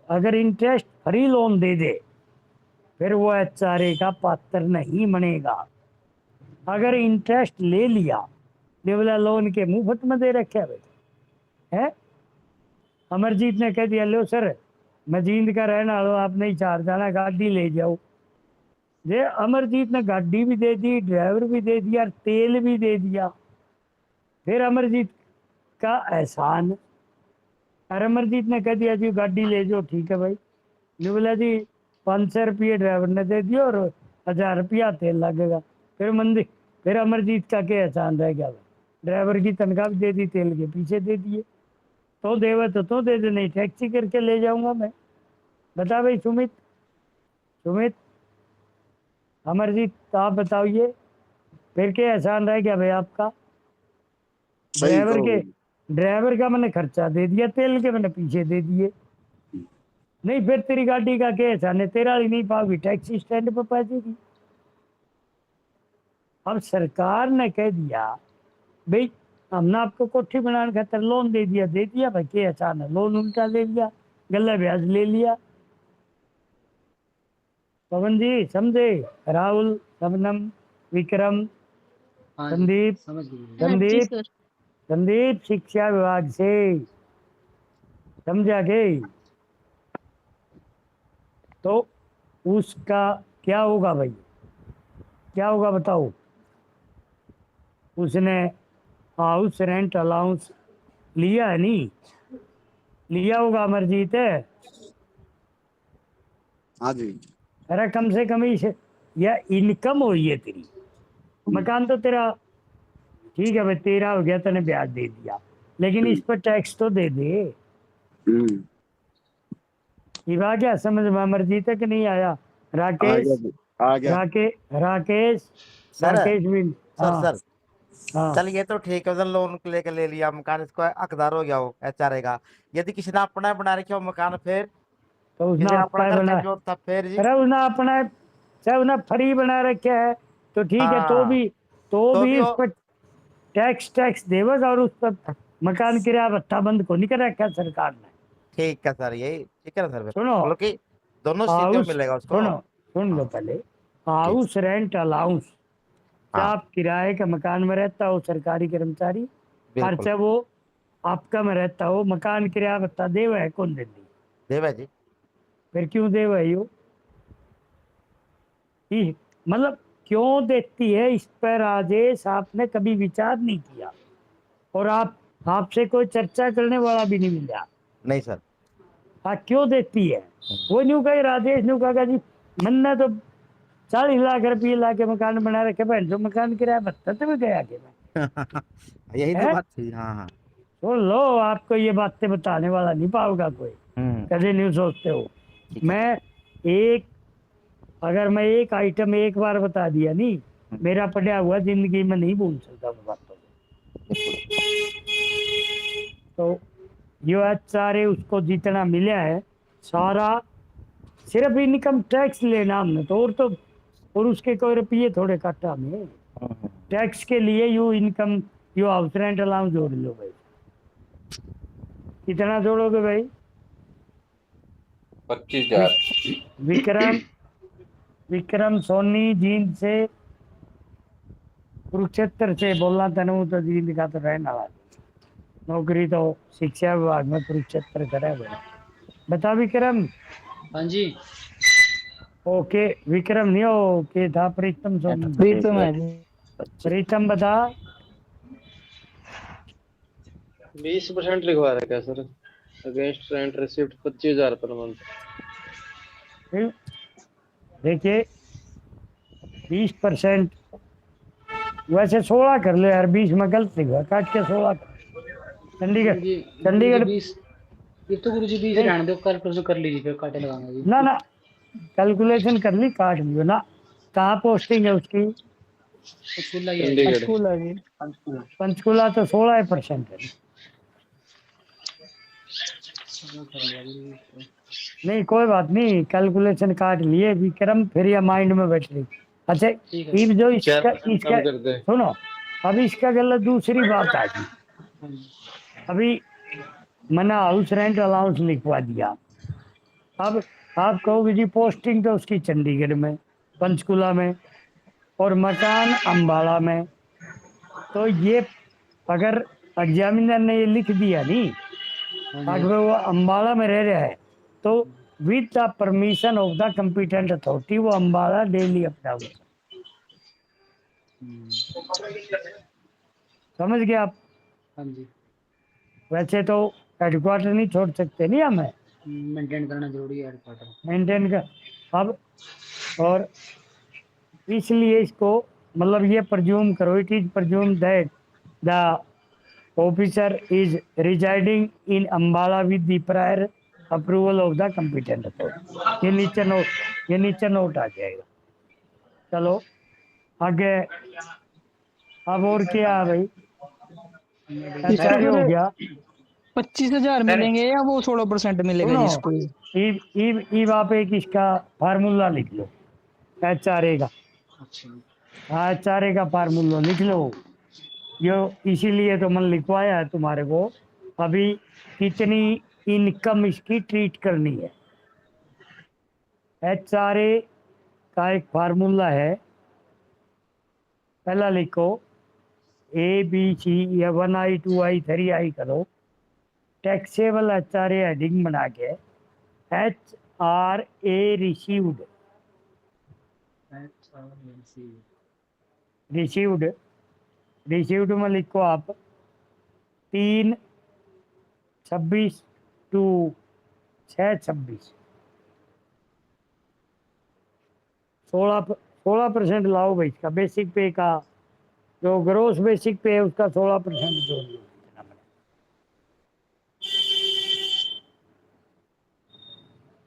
अगर इंटरेस्ट फ्री लोन दे दे फिर वो HRA का पात्र नहीं बनेगा। अगर इंटरेस्ट ले लिया, बोला लोन के मुफ्त में दे रखे है। अमरजीत ने कह दिया लो सर मैं जींद का रहना लो, आप नहीं चार जाना गाड़ी ले जाओ। ये अमरजीत ने गाड़ी भी दे दी, ड्राइवर भी दे दिया, तेल भी दे दिया। फिर अमरजीत का एहसान, और अमरजीत ने कह दिया जी गाड़ी ले जाओ, ठीक है भाई। ने बोला जी 500 रुपये ड्राइवर ने दे दिया और 1000 रुपया तेल लगेगा। फिर अमरजीत का क्या एहसान रह गया, ड्राइवर की तनख्वाह भी दे दी, तेल के पीछे दे दिए। तो देवे तो दे दे, नहीं टैक्सी करके ले जाऊंगा मैं। बता भाई सुमित अमरजीत आप बताइए, फिर क्या एहसान रह गया भाई आपका। ड्राइवर का मैंने खर्चा दे दिया, तेल के मैंने पीछे दे दिए, नहीं फिर तेरी गाड़ी का क्या एहसान है, तेरा ही नहीं पाओगी, टैक्सी स्टैंड पर पहुंचेगी। अब सरकार ने कह दिया भाई हमने आपको कोठी बनाने खातर लोन दे दिया भाई, क्या एहसान है, लोन उल्टा ले लिया, गला ब्याज ले लिया। पवन जी समझे, राहुल शबनम विक्रम हाँ जी, संदीप समझ गए। हाँ जी संदीप सर। संदीप शिक्षा विभाग से समझा गए। तो उसका क्या होगा भाई, क्या होगा बताओ। उसने हाउस रेंट अलाउंस लिया है, नहीं लिया होगा अमरजीत है। हाँ जी। अरे कम से कम या इनकम हो है तेरी, मकान तो तेरा ठीक है भाई, तेरा हो गया, तूने ब्याज दे दिया, लेकिन इस पर टैक्स तो दे दे। ये बात क्या समझ में अमरजीत है कि नहीं आया। राकेश आ गया। राकेश सर भी सर हाँ सर हाँ। चल ये तो ठीक है, उधर लोन लेके ले लिया मकान, इसको हकदार हो गया हो HRA का। यदि किसी ने अपना बना रखा हो मकान, फिर तो उसने किसी ने अपना आपका घर बना, जो था, फिर जी अरे उसने अपना चाहे उसने फ्री बना रखा है तो ठीक है, हाँ तो तो भी भी इस वो पर टैक्स देगा, और उस पर मकान किराया भत्ता बंद को नहीं कर रखा है सरकार ने। ठीक है सर, यही ठीक है ना सर, फिर सुनो मतलब कि दोनों स्थितियों में हाउस मिलेगा उसको। सुनो सुन लो हाँ पहले, ठीक। हाउस रेंट अलाउंस, चाहे हाँ आप किराए का मकान में रहता हो सरकारी कर्मचारी, और बिल्कुल चाहे वो आपका में रहता हो, मकान किराया भत्ता देवा है कौन दे दी, देवा जी। फिर क्यों देवा है यो, मतलब क्यों देती है, इस पर राजेश आपने कभी विचार नहीं किया, और आपसे कोई चर्चा करने वाला भी नहीं मिला। नहीं सर। हाँ क्यों देती है, वो न्यू कही राजेश न्यू कहा जी मैंने तो 40 लाख रुपये ला के मकान बना रखे, बहन जो मकान किराया भत्ता तो गया के मैं यही तो है। बात थी। हाँ हाँ सुन लो, आपको ये बातें बताने वाला नहीं पाओगा कोई, कभी नहीं सोचते हो। ठीक है मैं एक अगर मैं एक आइटम एक बार बता दिया नहीं, मेरा पढ़ा हुआ जिंदगी में नहीं भूल सकता उन बातों को। तो जो HRA उसको जितना मिला है सारा सिर्फ इनकम टैक्स लेना हमने तो, और उसके कोई रुपये थोड़े काटा में टैक्स के लिए you income you house rent allowance जोड़ लो भाई। कितना जोड़ोगे भाई? 25,000। विक्रम सोनी जींद से कुरुक्षेत्र से बोलना तनु तो जींद का तो रहने वाला नौकरी तो शिक्षा विभाग में कुरुक्षेत्र करे भाई। बता विक्रम। हाँ जी। ओके विक्रम नहीं ओके था प्रीतम सोनी। प्रीतम है जी। प्रीतम बता। 20% लिखवा रखा है sir. Against rent receipt 25,000 per month. देखिए 20% वैसे 16 कर ले यार 20 में गलत लिखा काट के 16 चंडीगढ़ गुरुजी चंडीगढ़ 20 ये तो गुरुजी 20 रहने दो, कल परसों कर लीजिए फिर काटे लगाना जी। ना ना कैलकुलेशन कर ली काट लियो ना। कहाँ पोस्टिंग है उसकी? पंचकूला ही है। चंडीगढ़। पंचकूला जी। पंचकूला तो 16% है। नहीं कोई बात नहीं कैलकुलेशन काट लिए विक्रम फिर ये माइंड में बैठ रही। अच्छा ठीक है। ये जो 4% इसका कम कर दे। सुनो अब इसका गलत दूसरी बात आ गई। हाँ जी। अभी मैंने हाउस रेंट अलाउंस लिखवा दिया। अब आप कहोगे जी पोस्टिंग तो उसकी चंडीगढ़ में पंचकुला में और मकान अम्बाला में। तो ये अगर एग्जामिनर ने ये लिख दिया नहीं हाँ अगर जी। वो अम्बाला में रह रहा है तो with the permission of the competent authority वो अम्बाला डेली अपना हुआ। समझ गए आप? हाँ जी। वैसे तो हेडक्वार्टर नहीं छोड़ सकते नहीं हमें मेंटेन करना जरूरी है हेडक्वार्टर। मेंटेन का। अब और इसलिए इसको मतलब ये प्रज्यूम करो it is presume that the officer is residing in Ambala with the prior approval of the competent authority. ये नीचे नोट आ जाएगा। चलो आगे। अब और क्या है भाई? एचआरए हो गया। 25,000 मिलेंगे या वो 16% मिलेगा सुनो जिसको? ईब आप एक इसका फार्मूला लिख लो एचआरए का। अच्छा। हाँ एचआरए का फार्मूला लिख लो। यो इसीलिए तो मैंने लिखवाया है तुम्हारे को। अभी कितनी इनकम इसकी ट्रीट करनी है। एचआरए का एक फार्मूला है। पहला लिखो ए बी सी या 1I 2I 3I करो। टैक्सेबल एचआरए हेडिंग बना के HRA रिसीव्ड रिसीव्ड रिसीव्ड में लिखो आप 3/26 टू 6/26 16% लाओ भाई। इसका बेसिक पे का जो ग्रोस बेसिक पे है उसका 16% जोड़ लो।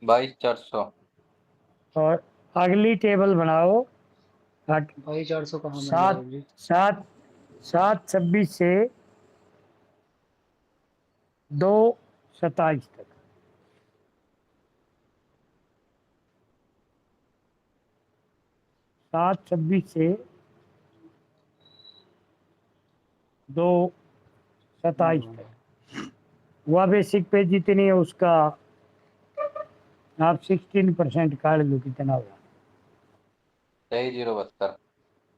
22,400। और अगली टेबल बनाओ। भाई 400 कहाँ मिल रहा है जी? 7/26 से 2/27 तक। 7/26 से 2/27 तक। वह बेसिक पे जितनी है उसका आप 16% काट लो कितना होगा। 23,072।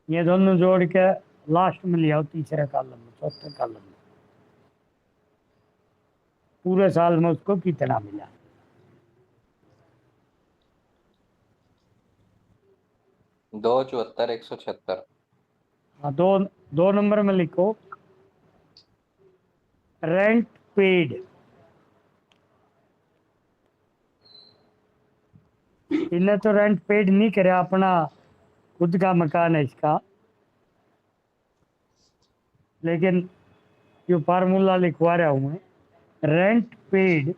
ये दोनों जोड़ के लास्ट में ले आओ तीसरे कॉलम में चौथे कॉलम में। पूरे साल में उसको कितना मिला। दो 74 176। हाँ दो नंबर में लिखो रेंट पेड। इन्हें तो रेंट पेड नहीं करे अपना खुद का मकान है इसका। लेकिन जो फार्मूला लिखवा रहा हूँ मैं rent paid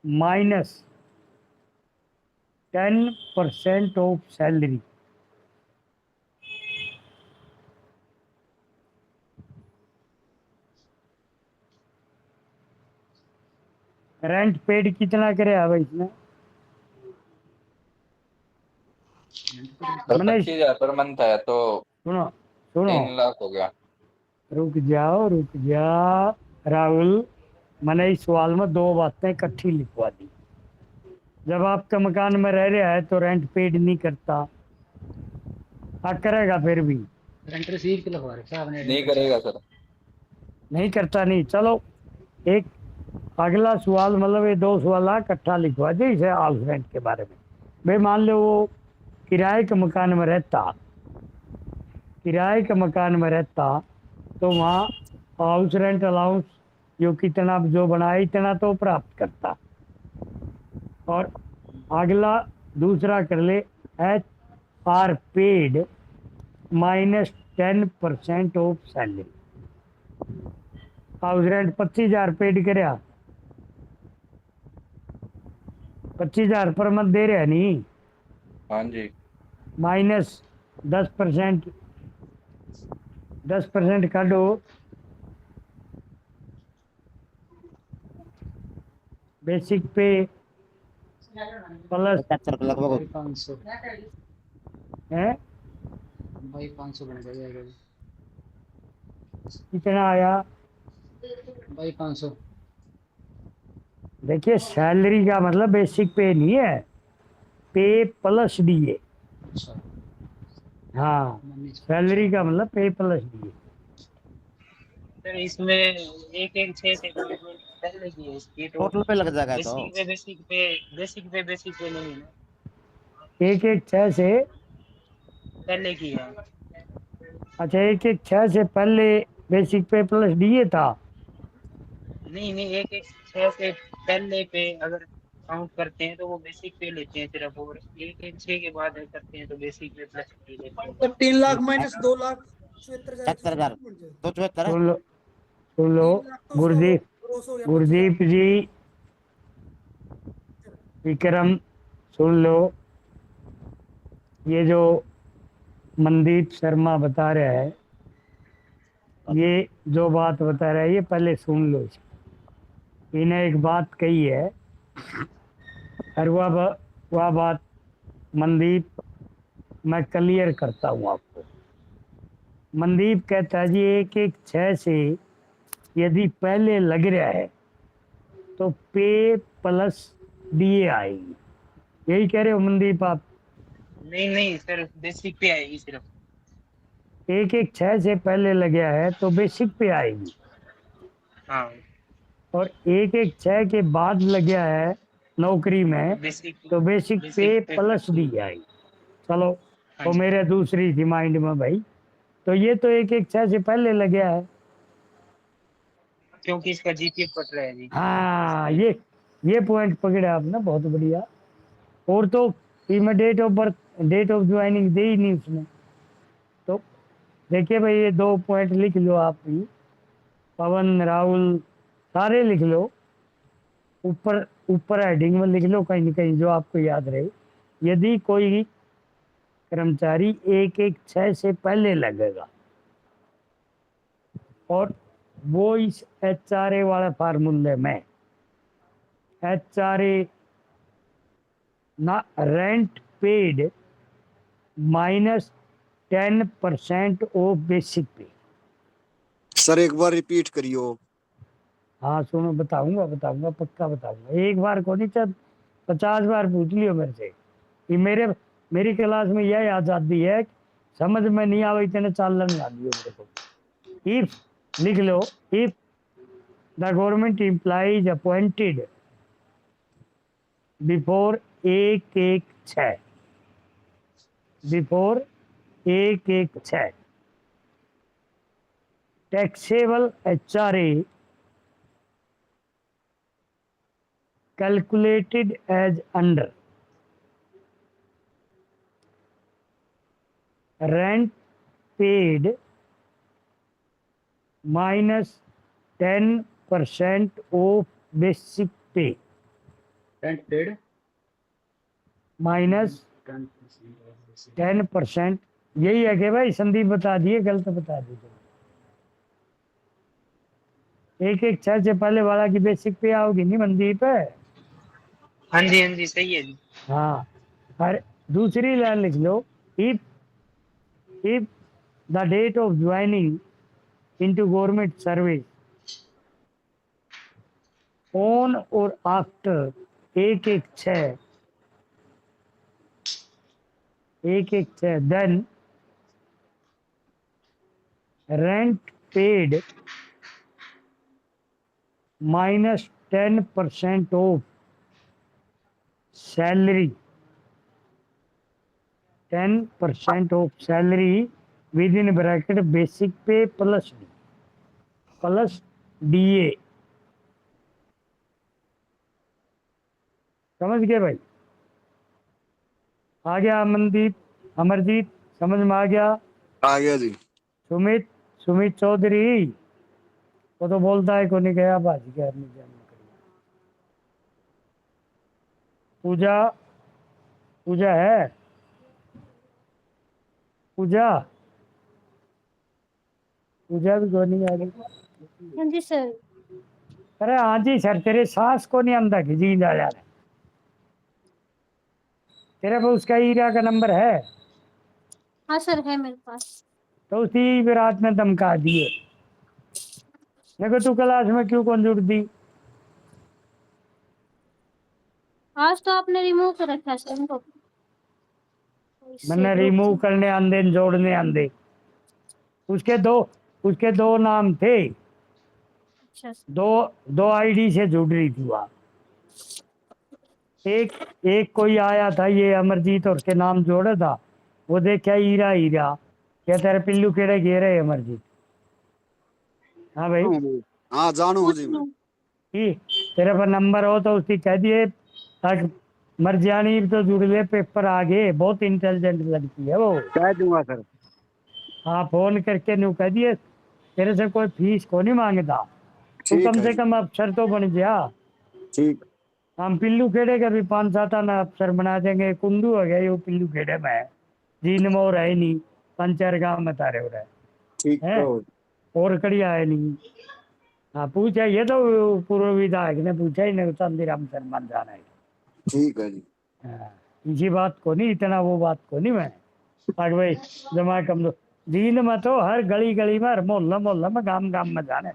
minus 10% of salary. Rent paid कितना करे है भाई इसमें? सर मैंने 25,000 पर मंथ है तो सुनो सुनो 3 लाख हो गया। रुक जा राहुल। मैंने इस सवाल में दो बातें इकट्ठी लिखवा दी। जब आपका मकान में रह रहा है तो रेंट पेड नहीं करता। हाँ करेगा फिर भी रेंट रिसीव के लिखवा रखा है आपने? नहीं करेगा सर। नहीं करता नहीं। चलो एक अगला सवाल, मतलब ये दो सवाल इकट्ठा लिखवा दे इसे हाउस रेंट के बारे में। भाई मान लो वो किराए के मकान में रहता, किराए के मकान में रहता तो वहाँ हाउस रेंट अलाउंस जो कितना जो बनाए इतना तो प्राप्त करता। और अगला दूसरा कर ले, H R paid -10% of salary. House rent 25,000 paid करया, 25,000 पर मंथ दे रहा नहीं, हाँ जी। -10%, 10% काटो, बेसिक पे प्लस 75 के लगभग भाई 500 है भाई 500 बन जाएगा कितना आया। भाई 500। देखिए सैलरी का मतलब बेसिक पे नहीं है, पे प्लस डीए। अच्छा हाँ मनी सैलरी का मतलब पे प्लस डीए। सर इसमें 116 से डिपार्टमेंट पहले की है इसकी, तो टोटल पे लग जाएगा तो बेसिक पे नहीं है ना, 116 से, पहले की है। अच्छा 116 से पहले बेसिक पे प्लस डीए था। नहीं नहीं, 116 से पहले पे अगर काउंट करते हैं तो वो बेसिक पे लेते हैं सिर्फ, और 116 के बाद करते हैं तो बेसिक पे प्लस पे लेते हैं। तो 3 लाख माइनस 2,77,174 74,000 बन जाए। 274 है। सुन लो 3 लाख तो 100 गुरदीप, 200 या 25,000। गुरदीप जी, विक्रम सुन लो, ये जो मनदीप शर्मा बता रहा है, ये जो बात बता रहा है ये पहले सुन लो। इन्हें एक बात कही है और वह बात मनदीप मैं क्लियर करता हूँ आपको। मनदीप कहता है जी 116 से यदि पहले लग रहा है तो पे प्लस डीए आएगी, यही कह रहे हो मनदीप आप? नहीं नहीं सर, बेसिक पे आएगी सिर्फ। 116 से पहले लगा है तो बेसिक पे आएगी, हाँ और 116 के बाद लगा है नौकरी में तो बेसिक पे प्लस डी आएगी। चलो हाँ वो जी। मेरे दूसरी थी माइंड में भाई, तो ये तो 116 से पहले लगा है। क्योंकि इसका जीपीएफ कट रहा है जी। हाँ ये पॉइंट पकड़े आपने, बहुत बढ़िया। और तो इसमें date of birth, date of joining दे ही नहीं उसने। तो देखिए भाई ये 2 पॉइंट लिख लो आप भी, पवन राहुल सारे लिख लो, ऊपर ऊपर हेडिंग में लिख लो कहीं न कहीं जो आपको याद रहे। यदि कोई कर्मचारी 116 से पहले लगेगा और वो इस एचआरए वाले फार्मूले में एचआरए ना रेंट पेड -10% ऑफ बेसिक पे। सर एक बार रिपीट करियो। हाँ सुनो, बताऊंगा पक्का बताऊंगा, एक बार को नहीं, चाहे 50 बार पूछ लियो मेरे से। ये मेरी क्लास में यह आजादी है, समझ में नहीं आवे इतने चालन ला दियो मेरे को। इफ लिख लो, if the government employ appointed before 116, before 116 taxable HRA calculated as under rent paid -10% of basic pay, rent paid -10%। यही है कि भाई संदीप बता दिए, गलत बता दिए। 116 से पहले वाला की बेसिक पे आओगी नहीं मनदीप है। हाँ जी सही है जी। हाँ, और दूसरी लाइन लिख लो, if the date of joining into government service on और after 116 then rent paid minus 10% of salary, 10% of salary with in bracket basic pay plus DA। समझ गए भाई? आ गया अमनदीप, अमरजीत समझ में आ गया? आ गया जी। सुमित चौधरी वो तो बोलता है को नहीं गया बाजी के आदमी जान। पूजा है, पूजा भी को नहीं आ गई। हाँ जी सर। अरे हाँ जी सर, तेरे सास को नहीं अंदा की जींद आ जा रहा है। तेरे पास उसका हीरा का नंबर है? हाँ सर है मेरे पास। तो उसी रात में धमका दिए। देखो तू क्लास में क्यों कौन जुड़ दी? आज तो आपने रिमूव कर रखा है सर उनको। तो इससे मैंने ग्रुप रिमूव से। करने आंदे जोड़ने आंदे। उसके दो नाम थे, अच्छा सर। दो आईडी से जुड़ रही थी वहाँ। एक कोई आया था ये अमरजीत और उसके नाम जोड़ा था, वो देखा हीरा क्या तेरे पिल्लू केड़े घेरे अमरजीत। हाँ भाई, हाँ जानू हूँ जी पूछ मैं। लो। कि तेरे पर नंबर हो तो उसकी कह दिए ताकि मर जानी तो जुड़ ले, पेपर आगे। बहुत इंटेलिजेंट लड़की है वो। कह दूंगा सर। हाँ फोन करके न्यू कह दिए तेरे से कोई फीस को नहीं मांगता, तू ठीक कम है से जी। कम अफसर तो बन गया। ठीक। हम पिल्लू खेड़े का भी 5-7 आना अफसर बना देंगे। कुंडू हो गया ये पिल्लू खेड़े में है, जीन मोर है नहीं, 5-4 गाँव में तारे हो रहे ठीक हैं, तो। और कड़िया है नहीं। हाँ पूछा ये तो पूर्व विधायक ने पूछा ही नहीं, चंदीराम शर्मा जाना है। ठीक है जी। हाँ, इसी बात को नहीं, इतना वो बात को नहीं मैं आज भाई जमा कम दो दिन में तो हर गली गली में, हर मोहल्ला में, गांव में जाने में।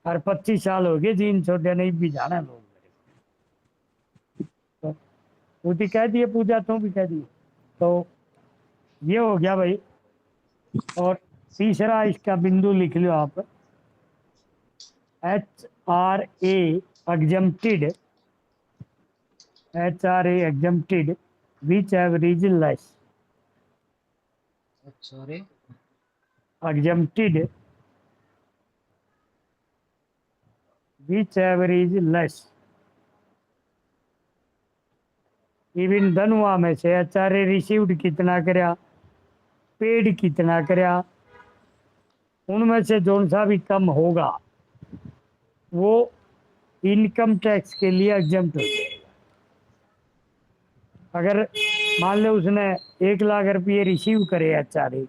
हर 25 साल हो गए जीन छोटे नहीं भी जाना लोग। तो वो भी कह दिए, पूजा तू भी कह दिए, तो ये हो गया भाई। और तीसरा इसका बिंदु लिख लो आप, HRA exempted, which have region less, sorry. exempted which average less। Even धनुआ में से HRA रिसीव्ड कितना करया, पेड कितना करया, उनमें से जो सा भी कम होगा वो इनकम टैक्स के लिए एग्जम्प्ट हो जाएगा। अगर मान लो उसने 1 लाख रुपये रिसीव करे HRA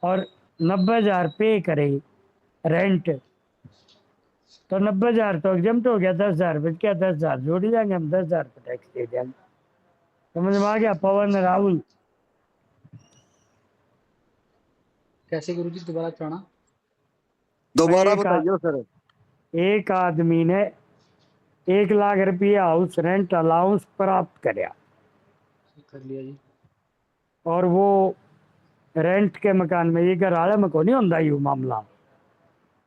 और 90,000 पे करे रेंट, तो 90,000 तो एग्जम्प्ट हो गया। 10,000 बच क्या, 10,000 जोड़ जाएंगे हम, 10,000 का टैक्स दे देंगे। समझ में आ गया पवन राहुल? कैसे गुरुजी दोबारा चढ़ना? दोबारा बताइए सर। एक आदमी ने 1 लाख रुपये हाउस रेंट अलाउंस प्राप्त कराया कर लिया जी। और वो रेंट के मकान में, ये घर वाले में को नहीं होता ये मामला,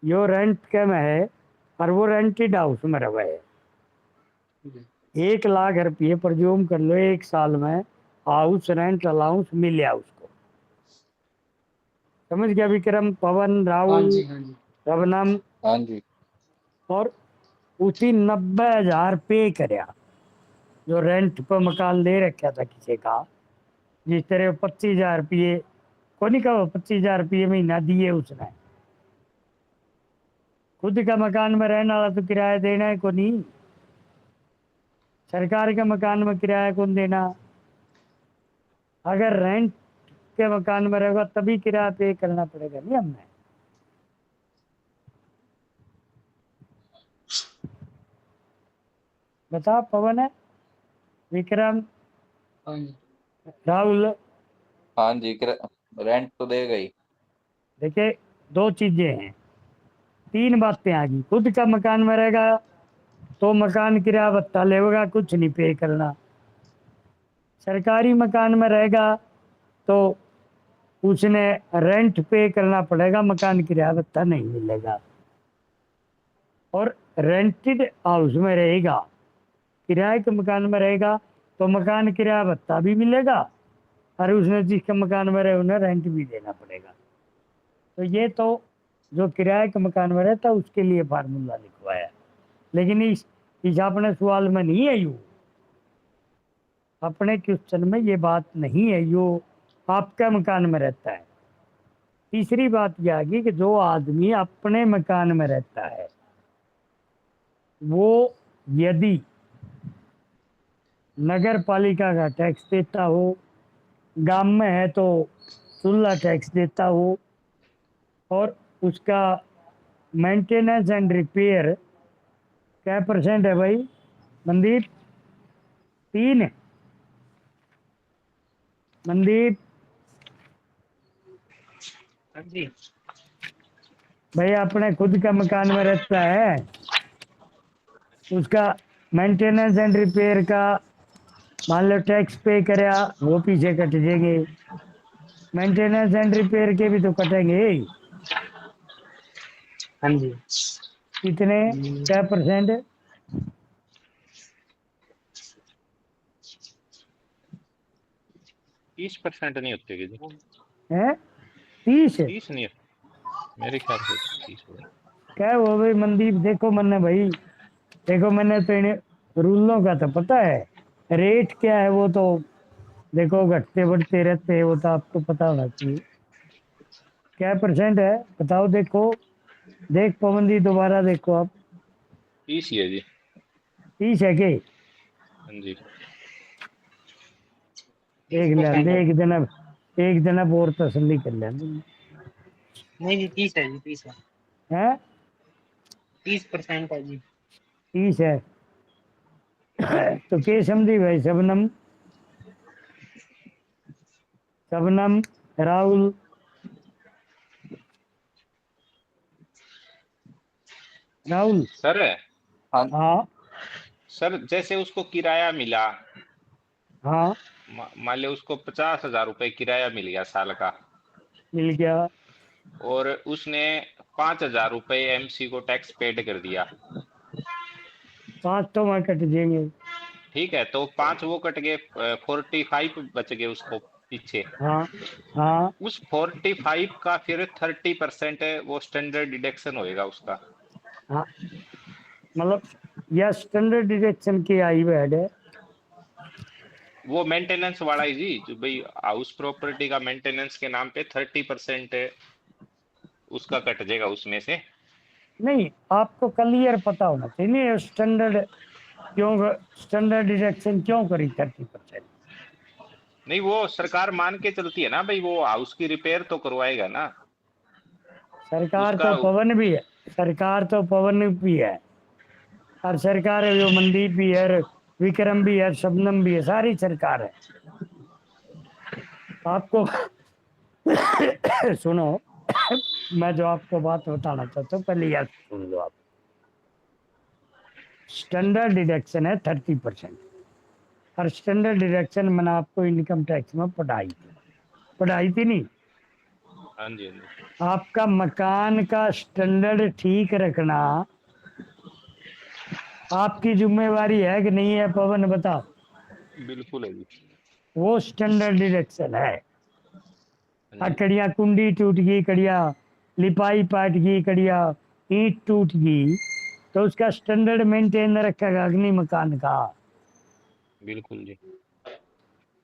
यो रेंट के में है और वो रेंटेड हाउस में रहे है। 1 लाख रुपये प्रज्यूम कर लो 1 साल में हाउस रेंट अलाउंस मिले उसको। समझ गया विक्रम, पवन, हाँ राहुल, जी हाँ जी। रवनम? हाँ जी। और उसी 90,000 पे करया जो रेंट पर मकान ले रखा था किसी का, जिस तरह 25,000 रुपये को नहीं कहो, 25,000 रुपये महीना दिए उसने। खुद का मकान में रहने वाला तो किराया देना है को नहीं, सरकार के मकान में किराया कौन देना? अगर रेंट के मकान में रहेगा तभी किराया पे करना पड़ेगा नहीं हमें। बता पवन है, विक्रम, हाँ जी। राहुल? हाँ जी, रेंट तो देगा ही। देखिए 2 चीजें हैं, 3 बातें आ गई। खुद का मकान में रहेगा तो मकान किराया भत्ता लेगा, कुछ नहीं पे करना। सरकारी मकान में रहेगा तो उसने रेंट पे करना पड़ेगा, मकान किराया भत्ता नहीं मिलेगा। और रेंटेड हाउस में रहेगा, किराए के मकान में रहेगा तो मकान किराया भत्ता भी मिलेगा, और उसने जिसके मकान में रहे उन्हें रेंट भी देना पड़ेगा। तो ये तो जो किराए के मकान में रहता है उसके लिए फार्मूला लिखवाया, लेकिन इस अपने सवाल में नहीं है, यू अपने क्वेश्चन में ये बात नहीं है, यो आपका मकान में रहता है। तीसरी बात यह आ गई कि जो आदमी अपने मकान में रहता है वो यदि नगर पालिका का टैक्स देता हो, गांव में है तो चूल्हा टैक्स देता हो, और उसका मेंटेनेंस एंड रिपेयर क्या परसेंट है भाई मनदीप? 3 है मनदीप हाँ जी। भाई अपने खुद का मकान में रहता है, उसका मेंटेनेंस एंड रिपेयर का मान लो टैक्स पे करया, वो पीछे कट जाएंगे। मेंटेनेंस एंड रिपेयर के भी तो कटेंगे। हाँ जी। कितने, क्या परसेंट? 30% नहीं होते कि जी? हैं 30? 30 नहीं होते मेरे ख्याल से, 30 होगा। क्या वो भाई मनदीप, देखो मैंने भाई, देखो मैंने तो इन्हें रूलों का तो पता है, रेट क्या है वो तो देखो घटते बढ़ते रहते हैं, वो तो आपको पता होना चाहिए। क्या परसेंट है बताओ? देखो देख पवनदीप, दोबारा देखो आप। 30 ही है जी। 30 है के? हाँ जी। एक दिन अब और तसल्ली कर लें। नहीं जी 30 है जी, 30 है। हैं 30% है जी। 30 है तो के समझी भाई? शबनम, शबनम, राहुल, राहुल। सर हाँ सर, जैसे उसको किराया मिला, हाँ मान लो उसको 50,000 रुपए किराया मिल गया साल का, मिल गया, और उसने 5,000 रुपए एमसी को टैक्स पेड कर दिया, 5 तो वहाँ कट जाएंगे। ठीक है, तो 5 वो कट गए, 45 बच गए उसको पीछे। हाँ हाँ उस 45 का फिर 30% वो स्टैंडर्ड डिडक्शन होएगा उसका। हाँ, मतलब यह स्टैंडर्ड डिडक्शन की आई बैड है। वो मेंटेनेंस वाला ही जी, जो भाई हाउस प्रॉपर्टी का मेंटेनेंस के नाम पे 30% उसका कट जाएगा उसमें से। नहीं, आपको क्लियर पता होना चाहिए नहीं स्टैंडर्ड क्यों, स्टैंडर्ड डिडक्शन क्यों करी 30%? नहीं, वो सरकार मान के चलती है ना भाई, वो हाउस की रिपेयर तो करवाएगा ना। सरकार उसका तो पवन भी है, सरकार तो पवन भी है, और सरकार है जो मनदीप भी है, विक्रम भी है, शबनम भी है, सारी सरकार है। आपको सुनो, मैं जो आपको बात बताना चाहता हूँ पहले याद सुन लो आप। स्टैंडर्ड डिडक्शन है 30%, और स्टैंडर्ड डिडक्शन मैंने आपको इनकम टैक्स में पढ़ाई थी नहीं? हाँ जी, हाँ जी। आपका मकान का स्टैंडर्ड ठीक रखना आपकी जिम्मेवारी है कि नहीं है पवन, बताओ? बिल्कुल है जी। वो स्टैंडर्ड डिडक्शन है। हाँ जी। कड़िया कुंडी टूट गई, कड़िया लिपाई पाट गई, कड़िया ईंट टूट गई, तो उसका स्टैंडर्ड मेंटेन रखेगा अग्नि मकान का। बिल्कुल जी।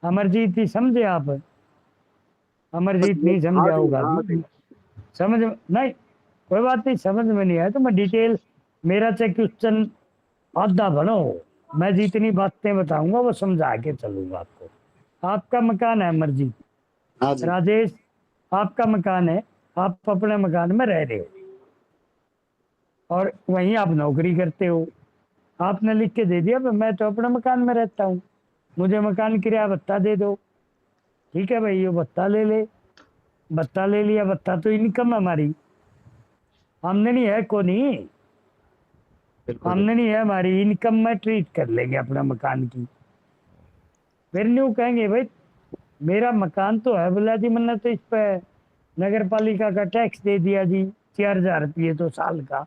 अमरजीत जी समझे आप? अमरजीत नहीं हाँ समझा जी, होगा हाँ जी। समझ नहीं, कोई बात नहीं, समझ में नहीं आया तो मैं डिटेल, मेरा चाहे क्वेश्चन आधा बनो, मैं जितनी बातें बताऊंगा वो समझा के चलूंगा आपको। आपका मकान है अमरजीत, हाँ जी। राजेश आपका मकान है, आप अपने मकान में रह रहे हो और वहीं आप नौकरी करते हो, आपने लिख के दे दिया मैं तो अपने मकान में रहता हूँ, मुझे मकान किराया भत्ता दे दो। ठीक है भाई, ये भत्ता ले ले, भत्ता ले लिया, भत्ता तो इनकम हमारी, आमदनी है को नहीं, आमदनी है हमारी, इनकम में ट्रीट कर लेंगे अपना मकान की। फिर न्यू कहेंगे भाई मेरा मकान तो है, बोला जी मैंने तो इस पे नगर पालिका का टैक्स दे दिया जी 4,000 रुपये तो साल का।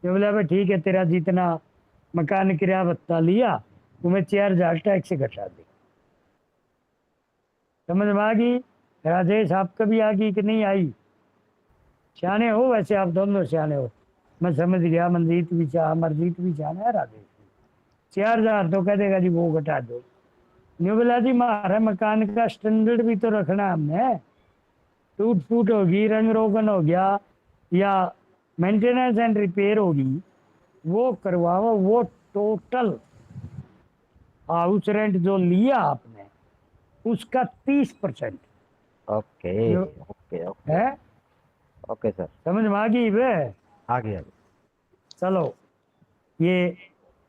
ये बोला भाई ठीक है, तेरा जितना मकान किराया भत्ता लिया तुम्हें 4,000 टैक्स घटा दे। समझ में आ गई? राजेश आपको भी आ गई कि नहीं आई? सियाने हो वैसे, आप दोनों सियाने हो, मैं समझ गया। मनजीत भी चाह, अमरजीत भी चाहना है, राजेश भी। 4,000 तो कह देगा जी वो घटा दो। न्यू बोला जी हमारे मकान का स्टैंडर्ड भी तो रखना है हमने। टूट फूट होगी, रंग रोगन हो गया या मेंटेनेंस एंड रिपेयर होगी, वो करवाओ। वो टोटल हाउस रेंट जो लिया आपने उसका 30% ओके जो ओके ओके है। ओके सर, समझ में आ गई वे? आ गया। चलो, ये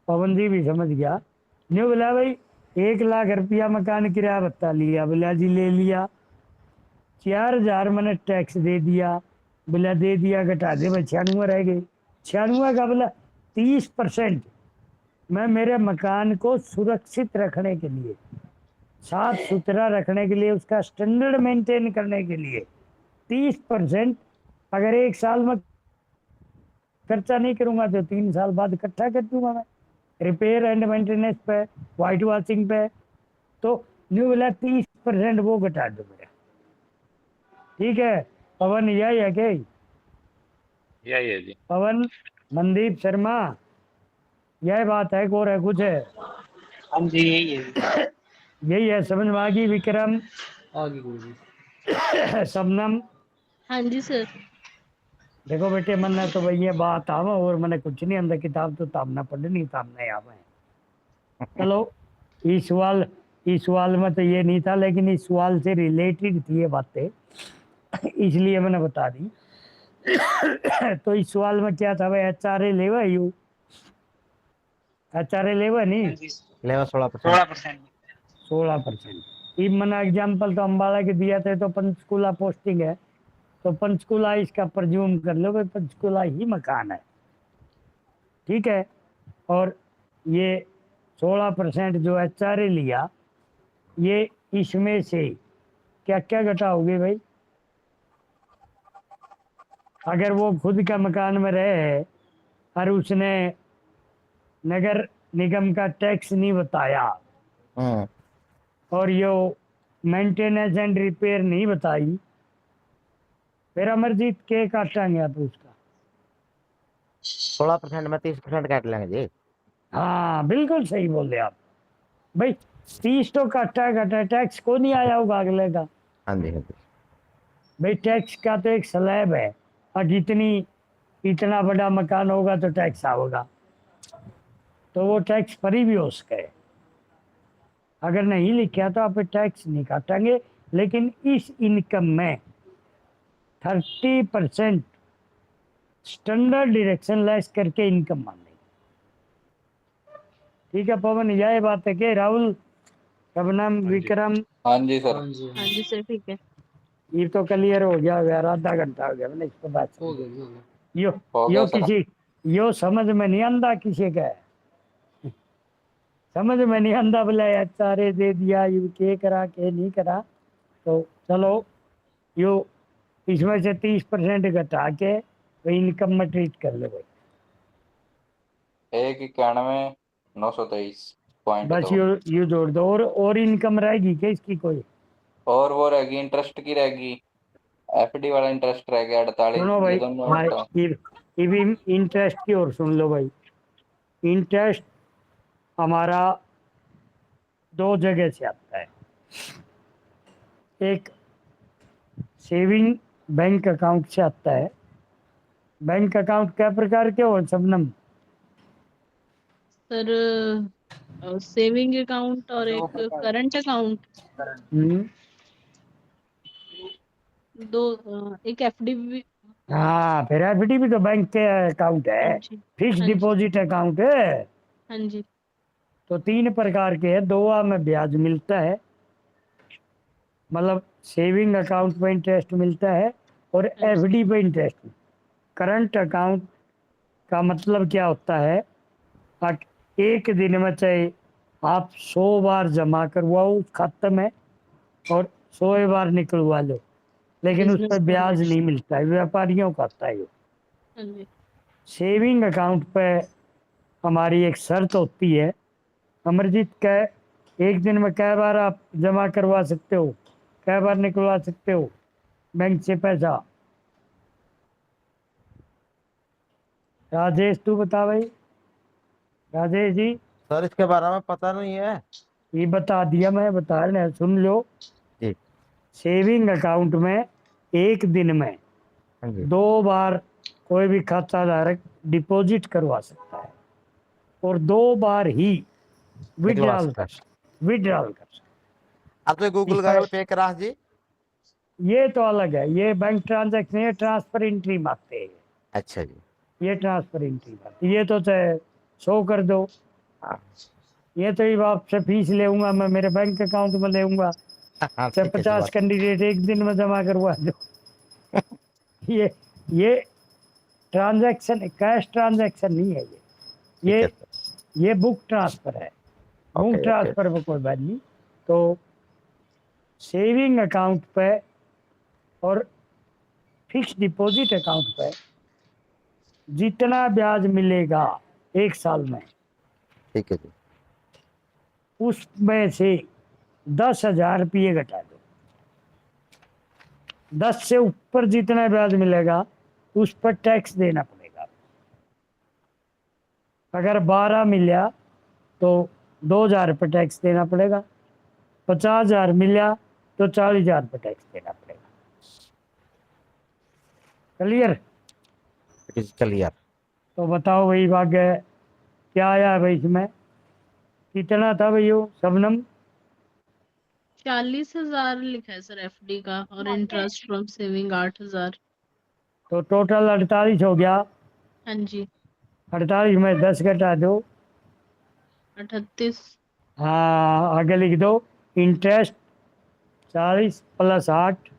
पवन जी भी समझ गया। न्यू बोला भाई 1,00,000 रुपया मकान किराया भत्ता लिया, बोला जी ले लिया। 4,000 मैंने टैक्स दे दिया, बोला दे दिया, घटा दे भाई 96 रह गए। 96 का बोला 30% मैं मेरे मकान को सुरक्षित रखने के लिए, साफ सुथरा रखने के लिए, उसका स्टैंडर्ड मेंटेन करने के लिए 30% अगर 1 साल में खर्चा नहीं करूंगा तो 3 साल बाद इकट्ठा कर दूंगा मैं रिपेयर एंड मेंटेनेंस पे, वाइट वॉशिंग पे। तो न्यू बोला 30% वो घटा दो मेरा। ठीक है पवन, यही है क्या? यही है जी। पवन, मनदीप शर्मा, यही बात है, और है कुछ है? हाँ जी यही है। यही है, समझ में आ गई? विक्रम, आगे गुरुजी। शबनम, हाँ जी सर। देखो बेटे मन तो भाई ये बात आवा और मैंने कुछ नहीं, अंदर किताब तो तामना पढ़नी, तामना आवे। चलो, इस सवाल में तो ये नहीं था, लेकिन इस सवाल से रिलेटेड थी ये बातें, इसलिए मैंने बता दी। तो इस सवाल में क्या था भाई? HRA लेवा यू, HRA लेवा नहीं, हाँ जी लेवा 16%। 16%। 16%। ये मैंने एग्जाम्पल तो अम्बाला के दिया थे, तो पंचकूला पोस्टिंग है, तो पंचकूला इसका प्रज्यूम कर लो भाई, पंचकूला ही मकान है। ठीक है, और ये 16% जो HRA लिया, ये इसमें से क्या क्या घटाओगे भाई? अगर वो खुद का मकान में रहे और उसने नगर निगम का टैक्स नहीं बताया और ये मेंटेनेंस एंड रिपेयर नहीं बताई, फिर अमरजीत के काटेंगे आप उसका? 16% में 30% काट लेंगे जी। हाँ बिल्कुल सही बोले आप भाई। 30 तो काटा टैक्स को नहीं आया होगा अगले का। हाँ जी हाँ जी। भाई टैक्स का तो एक स्लैब है, और इतना बड़ा मकान होगा तो टैक्स आएगा, तो वो टैक्स फ्री भी हो सके। अगर नहीं लिखा तो आप टैक्स नहीं काटेंगे, लेकिन इस इनकम में 30% स्टैंडर्ड डिडक्शन लेस करके इनकम मान लेंगे। ठीक है पवन, यह बात है कि राहुल, शबनम, विक्रम? हाँ जी सर। हाँ जी हाँ जी सर ठीक है। ये तो क्लियर हो गया यार, आधा घंटा हो गया मैंने इस पर बात हो की। गया जी, हो गया। हो यो गया सर। किसी यो समझ में नहीं आंदा किसी का, समझ में नहीं आंदा बोला HRA दे दिया, यू के करा के नहीं करा। तो चलो, यो इसमें से 30% घटा के तो इनकम में ट्रीट कर लो भाई। 191,923.2। बस यू जोड़ दो, और इनकम रहेगी क्या इसकी कोई? और वो रहेगी, इंटरेस्ट की रहेगी, FD वाला इंटरेस्ट रह गया 48। सुनो भाई, ये दोनों हाँ हटा। ये भी इंटरेस्ट की, और सुन लो भाई, इंटरेस्ट हमारा 2 जगह से आता है। एक सेविंग बैंक अकाउंट से आता है। बैंक अकाउंट क्या प्रकार के हो शबनम? सर सेविंग अकाउंट और दो एक प्रकार करंट अकाउंट, करंट। एक FD भी। हाँ, फिर FD भी तो बैंक के अकाउंट हाँ है, जी फिक्स हाँ जी डिपॉजिट अकाउंट है। हाँ जी। तो 3 प्रकार के है, 2 में ब्याज मिलता है, मतलब सेविंग अकाउंट पे इंटरेस्ट मिलता है और हाँ जी FD पे इंटरेस्ट। करंट अकाउंट का मतलब क्या होता है? एक दिन में चाहे आप 100 बार जमा करवाओ उस खाते में, और 100 बार निकलवा लो, लेकिन उस बिजनेस पर का ब्याज नहीं मिलता है, व्यापारियों का होता है। हाँ जी सेविंग अकाउंट पे हमारी एक शर्त होती है, अमरजीत, कै एक दिन में कै बार आप जमा करवा सकते हो, कै बार निकलवा सकते हो बैंक से पैसा? राजेश तू बता भाई, राजेश जी। सर इसके बारे में पता नहीं है। ये बता दिया, मैं बता रहा, सुन लो। जी। सेविंग अकाउंट में एक दिन में हाँ जी। 2 बार कोई भी खाता धारक डिपॉजिट करवा सकता है और 2 बार ही निकलवा विड्रॉल सकता है। विड्रॉल कर सकता अब तो गूगल इस पर- गूगल पे करा जी। है। ये तो अलग है, ये बैंक ट्रांजैक्शन, ये ट्रांसफर एंट्री मांगते हैं, अच्छा जी। ये ट्रांसफर एंट्री मांगते, ये तो चाहे 100 कर दो, हाँ। ये तो ही आपसे फीस लेऊंगा मैं, मेरे बैंक अकाउंट में लेऊंगा, हाँ, चाहे ठीक है जी, 50 बात। कैंडिडेट एक दिन में जमा करवा दो। ये ट्रांजैक्शन, कैश ट्रांजैक्शन नहीं है ठीक ये है सर। ये बुक ट्रांसफर है। Book okay, okay. ट्रांसफर में कोई बात नहीं। तो सेविंग अकाउंट पे और फिक्स डिपॉजिट अकाउंट पे जितना ब्याज मिलेगा 1 साल में, ठीक है जी। उसमें से 10,000 रुपये घटा दो। 10 से ऊपर जितना ब्याज मिलेगा उस पर टैक्स देना पड़ेगा। अगर 12 मिला तो 2,000 रुपये टैक्स देना पड़ेगा, 50,000 मिला तो 40,000 रुपये टैक्स देना पड़ेगा। क्लियर? क्लियर। तो बताओ भाई, भाग्य क्या आया है भाई इसमें? कितना था भैया शबनम? 40,000 लिखा है सर एफडी का, और इंटरेस्ट फ्रॉम सेविंग 8,000। तो टोटल 48 हो गया। हाँ जी 48 में 10 घटा दो। 38। हाँ, आगे लिख दो, इंटरेस्ट 40 + 8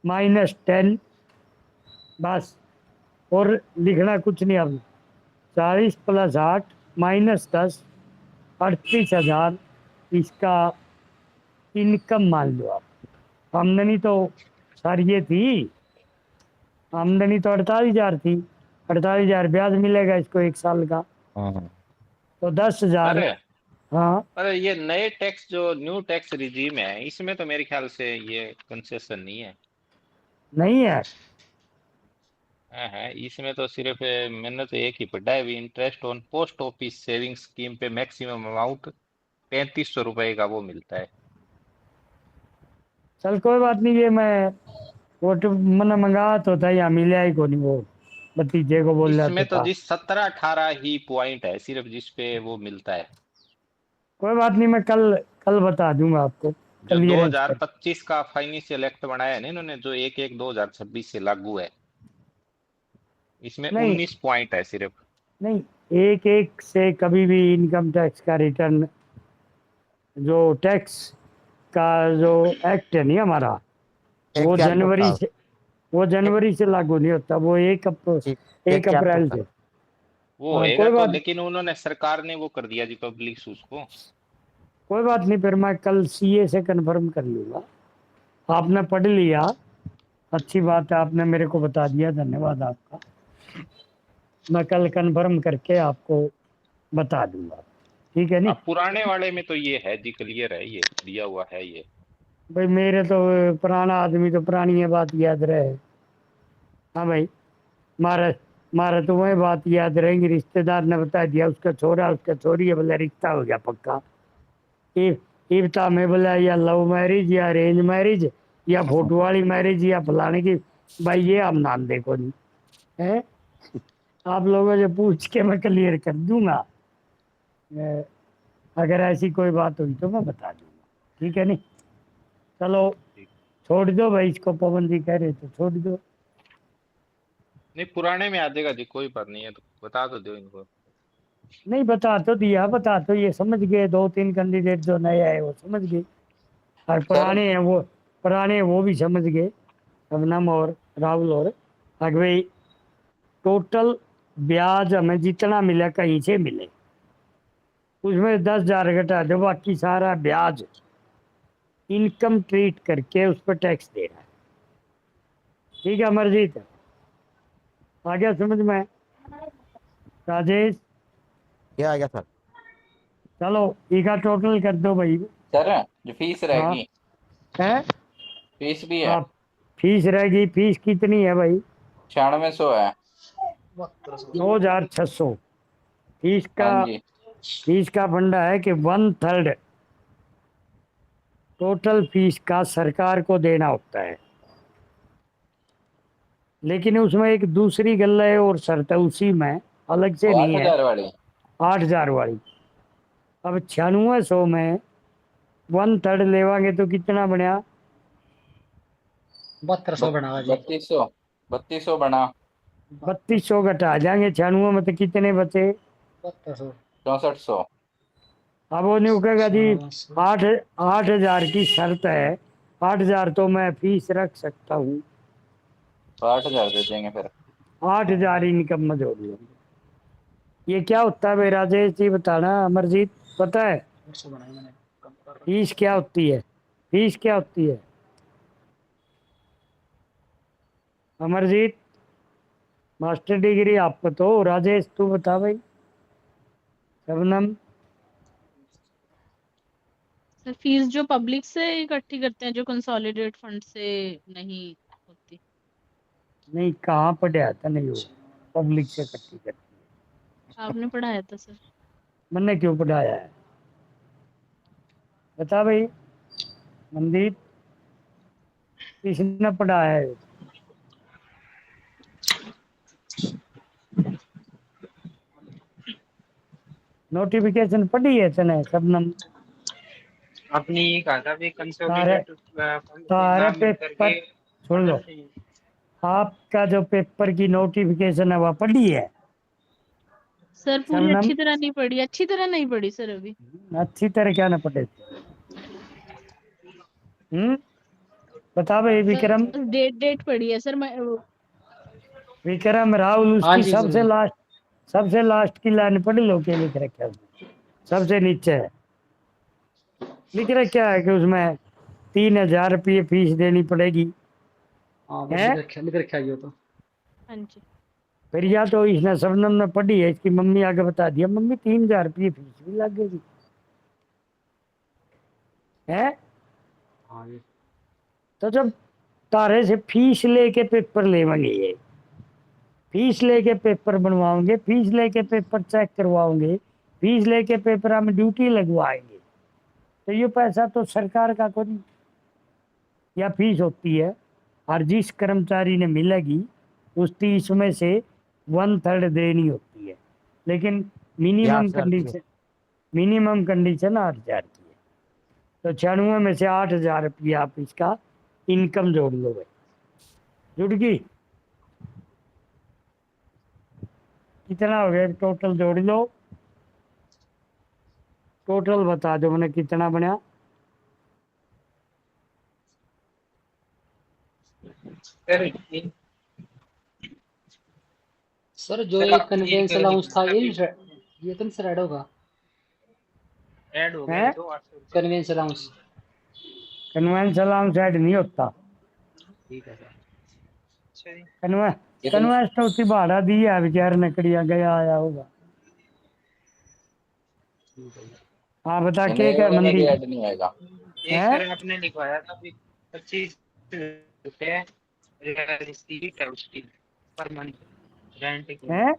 - 10, बस, और लिखना कुछ नहीं। अब 40 + 8 - 10, 38,000 इसका इनकम मान लो आप। आमदनी तो सारी ये थी, आमदनी तो 48,000 थी, 48,000 ब्याज मिलेगा इसको 1 साल का, हाँ। तो 10,000। अरे हाँ, अरे ये नए टैक्स, जो न्यू टैक्स रिजीम है, इसमें तो मेरे ख्याल से ये कंसेशन नहीं है। नहीं है। हाँ, इसमें तो सिर्फ मैंने तो एक ही पढ़ा है, interest on post office saving scheme पे मैक्सिमम अमाउंट 3,500 रुपए का वो मिलता है। चल कोई बात नहीं, ये मैं वो तो मैंने मंगा तो था, यहाँ मिला ही को नहीं, वो भतीजे को बोल रहा इसमें तो था। जिस 17-18 ही पॉइंट है सिर्फ जिस पे वो मिलता है। कोई बात नहीं, मैं कल कल बता दूंगा आपको, जो क्लियरेंस कर। 2025 का फाइनेंशियल एक्ट बनाया है ना इन्होंने, जो 1/1/2026 से लागू है, इसमें नहीं 19 पॉइंट है सिर्फ। नहीं, एक एक से कभी भी इनकम टैक्स का रिटर्न, जो टैक्स का जो एक्ट है नहीं हमारा, वो जनवरी से लागू नहीं होता, वो 1 अप्रैल से। वो हाँ, होएगा कोई तो, बात, लेकिन उन्होंने सरकार ने वो कर दिया जी पब्लिक उसको। कोई बात नहीं, फिर मैं कल सीए से कंफर्म कर लूँगा। आपने पढ़ लिया, अच्छी बात है, आपने मेरे को बता दिया, धन्यवाद आपका। मैं कल कंफर्म करके आपको बता दूंगा, ठीक है नहीं? अब पुराने वाले में तो ये है जी, क्लियर है, ये दिया हुआ है ये। भाई मेरे तो पुराना आदमी तो पुरानी ये बात याद रहे। हाँ भाई, मारा मारा तो वही बात याद रहेंगी, रिश्तेदार ने बता दिया उसका छोरा उसका छोरी है, बोला रिश्ता हो गया पक्का। इफ्ता में बोला या लव मैरिज या अरेंज मैरिज या फोटो वाली मैरिज या फलाने की, भाई ये हम नाम देखो नहीं है। आप लोगों से पूछ के मैं क्लियर कर दूंगा, अगर ऐसी कोई बात हुई तो मैं बता दूंगा, ठीक है नहीं? चलो छोड़ दो भाई इसको, पाबंदी कह रहे तो छोड़ दो। नहीं, पुराने में आ जाएगा जी, कोई बात नहीं है, तो बता तो दो इनको। नहीं, बता तो दिया, बता तो ये समझ गए, 2-3 कैंडिडेट जो नए आए वो समझ गए, और पुराने हैं वो भी समझ गए, शबनम और राहुल और भाई। टोटल ब्याज हमें जितना मिला कहीं से मिले, उसमें 10,000 घटा दो, बाकी सारा ब्याज इनकम ट्रीट करके उस पर टैक्स दे रहा है। ठीक है अमरजीत, आ गया समझ में? राजेश क्या आ गया सर? चलो इका टोटल कर दो भाई। सर जो फीस हाँ रहेगी, है, फीस भी है हाँ फीस रहेगी। फीस कितनी है भाई? 9600 है। 9600। फीस का हाँ जी। फीस का फंडा है कि 1/3 टोटल फीस का सरकार को देना होता है। लेकिन उसमें एक दूसरी गल्ला है और शर्त है उसी में, अलग से वो नहीं है। 8000 वाली। 8000 वाली। अब 9600 में 1/3 लेवांगे तो कितना बनया? 7200 बनावा जी। 3200 बना। 3200 घटा जाएंगे 96 में तो कितने बचे? 7200। 6400। अब वो नहीं कहेगा जी 8000 की शर्त है, 8000 तो मैं फीस रख सकता हूँ। तो 8000 दे देंगे फिर। 8000 इनकम में जोड़ लो। ये क्या होता है भाई राजेश जी बताना, अमरजीत पता है 150 बनाई मैंने, कम कर रहा फीस क्या होती है? फीस क्या होती है अमरजीत? मास्टर डिग्री आपको तो, राजेश तू बता भाई। शबनम सर फीस जो पब्लिक से इकट्ठी करते हैं, जो कंसोलिडेट फंड से नहीं होती। नहीं, कहाँ पढ़ा था? नहीं हो पब्लिक से इकट्ठी करती है। आपने पढ़ाया था सर। मैंने क्यों पढ़ाया है बता भाई मनदीप, किसने पढ़ाया है? नोटिफिकेशन पढ़ी है तने शबनम? आपने ये कहा था भी सारे कंसोलिडेट फंड के सारे नाम में पेपर करके सुन लो, बदलते हैं। आपका जो पेपर की नोटिफिकेशन है वह पढ़ी है सर पूरी शबनम? अच्छी तरह नहीं पढ़ी, अच्छी तरह नहीं पढ़ी सर अभी। अच्छी तरह क्या ना पढ़े थे? बता भाई विक्रम। सर डेट डेट पढ़ी है सर मैं विक्रम राहुल हाँ उसकी जी सबसे गुरुजी। लास्ट, सबसे लास्ट की लाइन पढ़ लो के लिख रखा है उसमें। सबसे नीचे है लिख रखा है कि उसमें 3000 रुपये फीस देनी पड़ेगी। हाँ वो है लिख रखा है ये तो। हाँ जी। फिर या तो इसने शबनम ने पढ़ी है, इसकी मम्मी आगे बता दिया मम्मी 3000 रुपये फीस भी लगेगी। है हाँ ये तो जब तारे से फीस लेके पेपर लेवांगे, ये फीस लेके पेपर बनवाओगे, फीस लेके पेपर चेक करवाओगे, फीस लेके पेपर हम ड्यूटी लगवाएंगे, तो ये पैसा तो सरकार का कोई या फीस होती है। और जिस कर्मचारी ने मिलेगी उस 30 में से 1/3 देनी होती है। लेकिन यार minimum sir condition, minimum condition 8000 की है। तो 96 में से 8000 रुपये आप इसका इनकम जोड़ लो भाई। जुड़ गई? कितना हो गया टोटल? जोड़ लो टोटल, बता दो मैंने कितना बना। सर ये सर जो सर एक आप ये कन्वेंस कह अलाउंस था रहे ये तो नहीं सर ऐड होगा? ऐड हो गया है ये तो 800 convince allowance. Convince allowance add नहीं होता। ठीक है सर। अच्छा जी। कन्वेंस तो उसकी भाड़ा दी है बेचार नकड़िया गया आया होगा। ठीक है। हाँ बता नहीं, के ये क्या वाला में मंदी भी ऐड नहीं आएगा। एक है? सर आपने लिखवाया था भी 25 रुपए रिसीट है उसकी पर मंथ रेंट की। है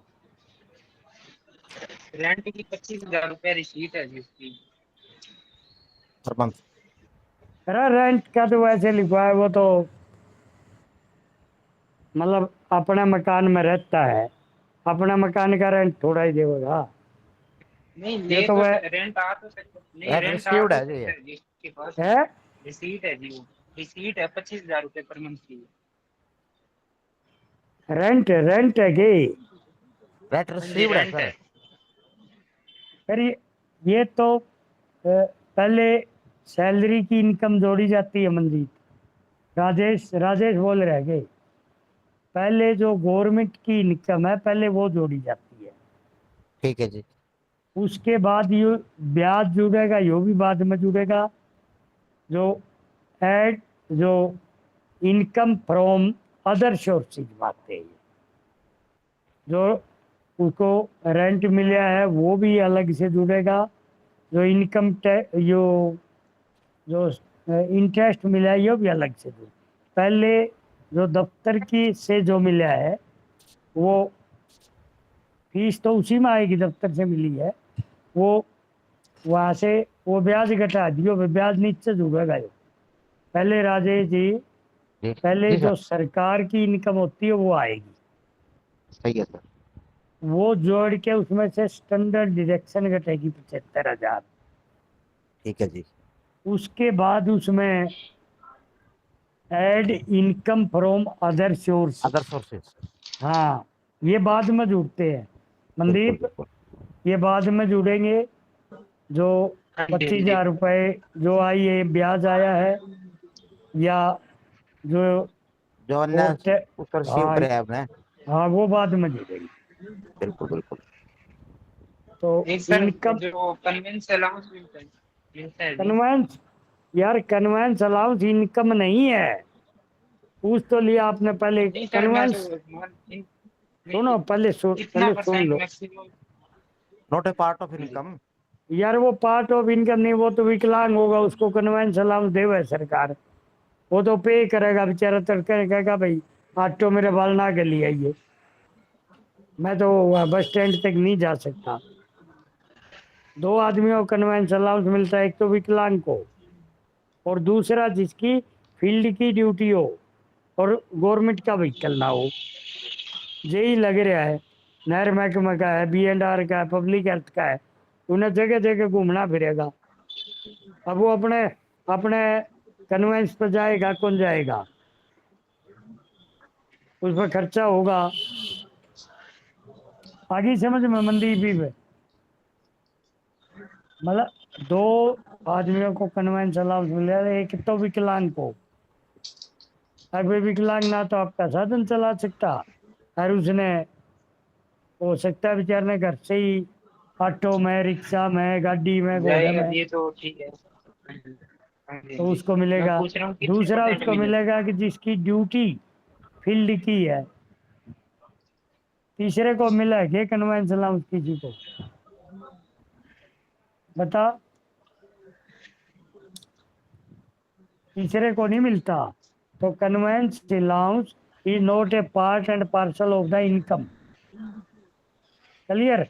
रेंट की 25,000 रुपए रिसीट है जी उसकी। सरपंच अरे रेंट का तो वैसे लिखवा है, वो तो मतलब अपने मकान में रहता है, अपना मकान का रेंट थोड़ा ही देगा। नहीं ये ले तो तो वह रेंट आ तो सकता नहीं, रेट रेंट आ रिसीव्ड तो है जी सकता ये। है जिसके पास है रिसीट है जी। वो रिसीट है 25,000 रुपए पर मंथ की। रेंट, रेंट है कि रेट हाँ जी रिसीव्ड है रेंट सर। है। फिर ये तो पहले सैलरी की इनकम जोड़ी जाती है मंजीत। राजेश राजेश बोल रहे हैं पहले जो गवर्नमेंट की इनकम है पहले वो जोड़ी जाती है, ठीक है जी। उसके बाद ये ब्याज जुड़ेगा, यो भी बाद में जुड़ेगा। जो ऐड जो इनकम फ्रॉम अदर सोर्सेज मांगते हैं, जो उसको रेंट मिला है वो भी अलग से जुड़ेगा, जो इनकम टैक्स जो इंटरेस्ट मिला है ये भी अलग से जुड़ेगा। पहले जो दफ्तर की से जो मिला है वो फीस तो उसी में आएगी, दफ्तर से मिली है, वो वहाँ से वो ब्याज घटा दियो, ब्याज नीचे जुड़ेगा। ये पहले राजेश जी, पहले जो सरकार की इनकम होती है वो आएगी, सही है सर। वो जोड़ के उसमें से स्टैंडर्ड डिडक्शन घटेगी 75,000। ठीक है जी। उसके बाद उसमें add income from other source. Other sources. हाँ, ये बाद में जुड़ते हैं मनदीप, ये बाद में जुड़ेंगे। जो 25,000 रुपये जो आई है ब्याज आया है, या जो जो अन्य उसको रिसीव करे आपने। हाँ वो बाद में जुड़ेंगे। बिल्कुल बिल्कुल। तो एक सर इनकम जो कन्वेंस अलाउंस मिलता है जी। कन्वेंस, यार कन्वेंस अलाउंस इनकम नहीं है, पूछ तो लिया आपने पहले। नहीं सर, मैं कन्वेंस सुनो, पहले कितना सुन परसेंट लो। Maximum? Not a part of income. यार वो पार्ट ऑफ इनकम नहीं, वो तो विकलांग होगा, उसको कन्वेंस अलाउंस देवे सरकार, वो तो पे करेगा बेचारा, तड़के कहेगा भाई ऑटो मेरे बाल ना के लिए आइए, मैं तो बस स्टैंड तक नहीं जा सकता। 2 आदमियों को कन्वेंस अलाउंस मिलता है, एक तो विकलांग को और दूसरा जिसकी फील्ड की ड्यूटी हो और गवर्नमेंट का व्हीकल ना हो। यही लग रहा है, नहर महकमा का है, B&R का है, पब्लिक हेल्थ का है, उन्हें जगह जगह घूमना फिरेगा। अब वो अपने अपने कन्वेंस पर जाएगा, कौन जाएगा, उस पर खर्चा होगा। आगे समझ में मंदी भी है, मतलब 2 आदमियों को कन्वेंस अलाउंस मिला, एक तो विकलांग को। अगर विकलांग ना तो आपका साधन चला सकता, और उसने हो सकता है बेचारे ने घर से ही ऑटो में, रिक्शा में, गाड़ी में, घोड़े जाएगा, में, ये तो ठीक है। हाँ जी, तो जी। उसको मैं मिलेगा। पूछ रहा हूँ कितने दूसरा परसेंट उसको मिलेगा? मिलेगा कि जिसकी ड्यूटी फील्ड की है। तीसरे को मिला है क्या कन्वेंस अलाउंस किसी को बता? तीसरे को नहीं मिलता। तो convince allowance is not a part and parcel of the income. Clear?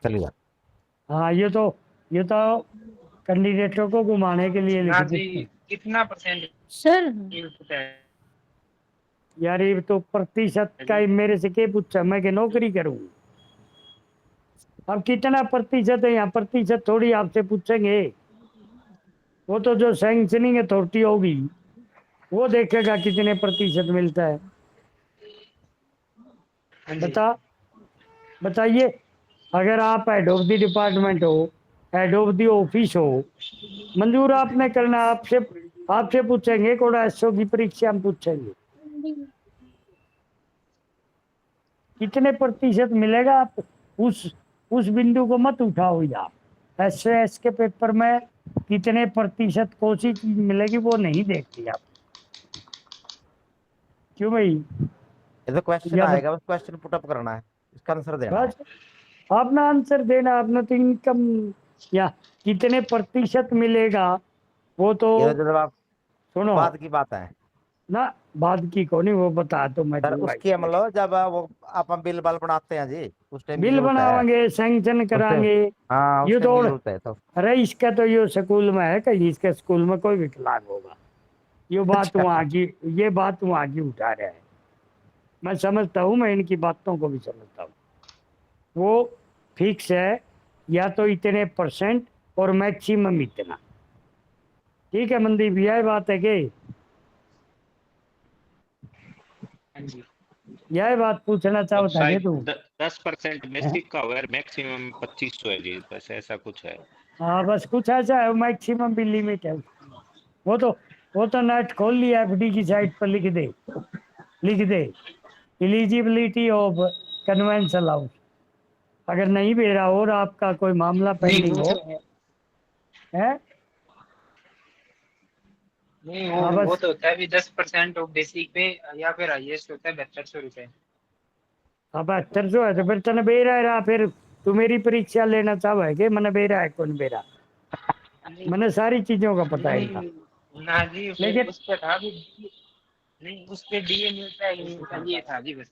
चलिए। हाँ, ये तो कैंडिडेटों को घुमाने के लिए लिख हाँ देते जी, हैं। कितना परसेंट सर मिलता है? यार ये तो प्रतिशत का ही मेरे से क्या पूछा, मैं कि नौकरी करूँ? अब कितना प्रतिशत है यहाँ, प्रतिशत थोड़ी आपसे पूछेंगे, वो तो जो सैंक्शनिंग अथॉरिटी होगी वो देखेगा कितने प्रतिशत मिलता है। बताइए, अगर आप हेड ऑफ द डिपार्टमेंट हो, हेड ऑफ द ऑफिस हो, मंजूर आपने करना, आपसे पूछेंगे, कोड़ा एसओ की परीक्षा में पूछेंगे कितने प्रतिशत मिलेगा। आप उस बिंदु को मत उठाओ यार। एसएस के पेपर में कितने प्रतिशत कौन सी चीज मिलेगी वो नहीं देखती आप। क्यों भाई? ये तो क्वेश्चन आएगा, बस क्वेश्चन पुट अप करना है, इसका आंसर देना है। बस अपना आंसर देना, अपना तो इनकम या कितने प्रतिशत मिलेगा वो तो ये तो जब आप सुनो बाद की बात है ना, बाद की को नहीं, वो बता तो मैं सर। दूंगा। उसकी मतलब जब वो आप बिल बाल बनाते हैं जी, उस टाइम की बिल जरूरत है। बनावांगे, सैंक्शन करांगे। हाँ, ये उस टाइम की तो जरूरत है तो। अरे इसका तो ये स्कूल में है, कहीं इसके स्कूल में कोई विकलांग होगा, ये बात वहाँ की, ये बात वहाँ की उठा रहा है। मैं समझता हूँ, मैं इनकी बातों को भी समझता हूँ। वो फिक्स है, या तो इतने परसेंट और मैक्सिमम इतना। ठीक है मनदीप, यह बात है कि यह बात पूछना चाहता था शायद तू? 10% बेसिक का और मैक्सिमम 2500 है जी, बस ऐसा कुछ है। हाँ बस कुछ ऐसा है, मैक्सिमम भी लिमिट है। वो तो नेट खोल लिया, एफडी की साइट पर लिख दे एलिजिबिलिटी ऑफ कन्वेंस अलाउंस। अगर नहीं दे रहा और आपका कोई मामला पेंडिंग हो, है नहीं हाँ वो बस तो होता है भी 10% ऑफ बेसिक पे, या फिर हाईएस्ट होता है 7200 रुपये। अब 7200 है तो फिर तने बेरा रहा, फिर तू मेरी परीक्षा लेना चाहे कि मैंने बेरा है कौन बेरा, नहीं मैंने सारी चीजों का पता है था। नहीं ना जी, फिर लेकिन उस पर था भी, नहीं उस पे डीए मिलता है कि नहीं मिलता, ये था जी बस।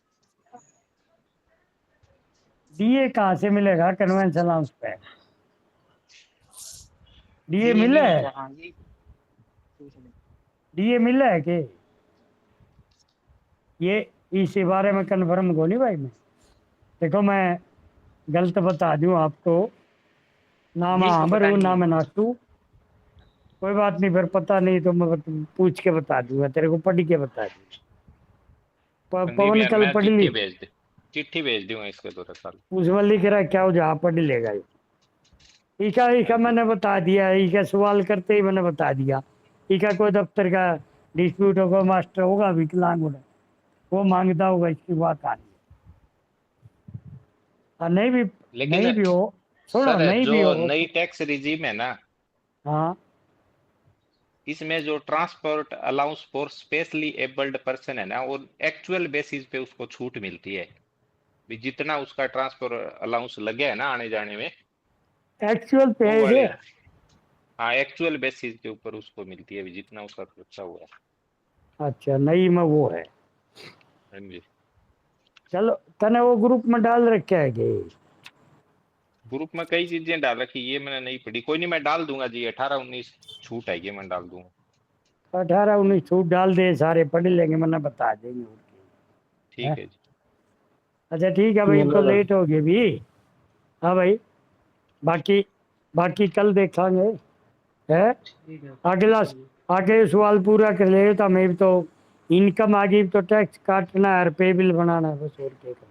डीए कहाँ से मिलेगा कन्वेंशन अलाउंस पे, डीए डीए मिला नहीं है, मिलता, हाँ जी। डीए मिला है कि ये इस बारे में कन्फर्म को नहीं भाई मैं, देखो मैं गलत बता दूं आपको, ना मैं जिसको आमर पता हूँ ना नहीं मैं है। नाटू, कोई बात नहीं, फिर पता नहीं तो मैं पूछ के बता दूंगा तेरे को, पढ़ के बता दूंगा। संदीप पवन यार कल मैं पढ़ ली, चिट्ठी भेज दूंगा इसके तो साल। उसमें लिख रहा है क्या हो जा पढ़ लेगा ये। ईका ईका मैंने बता दिया, ईका सवाल करते ही मैंने बता दिया, ईका कोई दफ्तर का डिस्प्यूट होगा, मास्टर होगा विकलांग होगा, वो मांगता होगा, इसकी बात आ रही है। और लेकिन नहीं भी हो, सुनो सर नहीं जो भी हो नई टैक्स रिजीम है ना, हाँ इसमें जो transport allowance for specially abled person है ना, वो एक्चुअल बेसिस पे उसको छूट मिलती है। भी जितना उसका ट्रांसपोर्ट अलाउंस लगे है ना आने जाने में, एक्चुअल पे वो है वाली, ये। हाँ एक्चुअल बेसिस के ऊपर उसको मिलती है भी जितना उसका खर्चा हुआ है। अच्छा नहीं में वो है, हाँ जी। चलो तने वो ग्रुप में डाल रखे है कि ग्रुप में कई चीजें डाल रखी, ये मैंने नहीं पढ़ी, कोई नहीं मैं डाल दूंगा जी, 18-19 छूट है ये मैं डाल दूंगा। 18-19 छूट डाल दे, सारे पढ़ लेंगे, मैंने बता देंगे ठीक है जी। अच्छा ठीक है भाई, तो लेट हो गई भी। हाँ भाई, बाकी बाकी कल देखेंगे है। ठीक है। अगला आगे सवाल पूरा कर ले तो मैं भी तो इनकम आ गई तो टैक्स काटना है और पे बिल बनाना है, बस और क्या करना।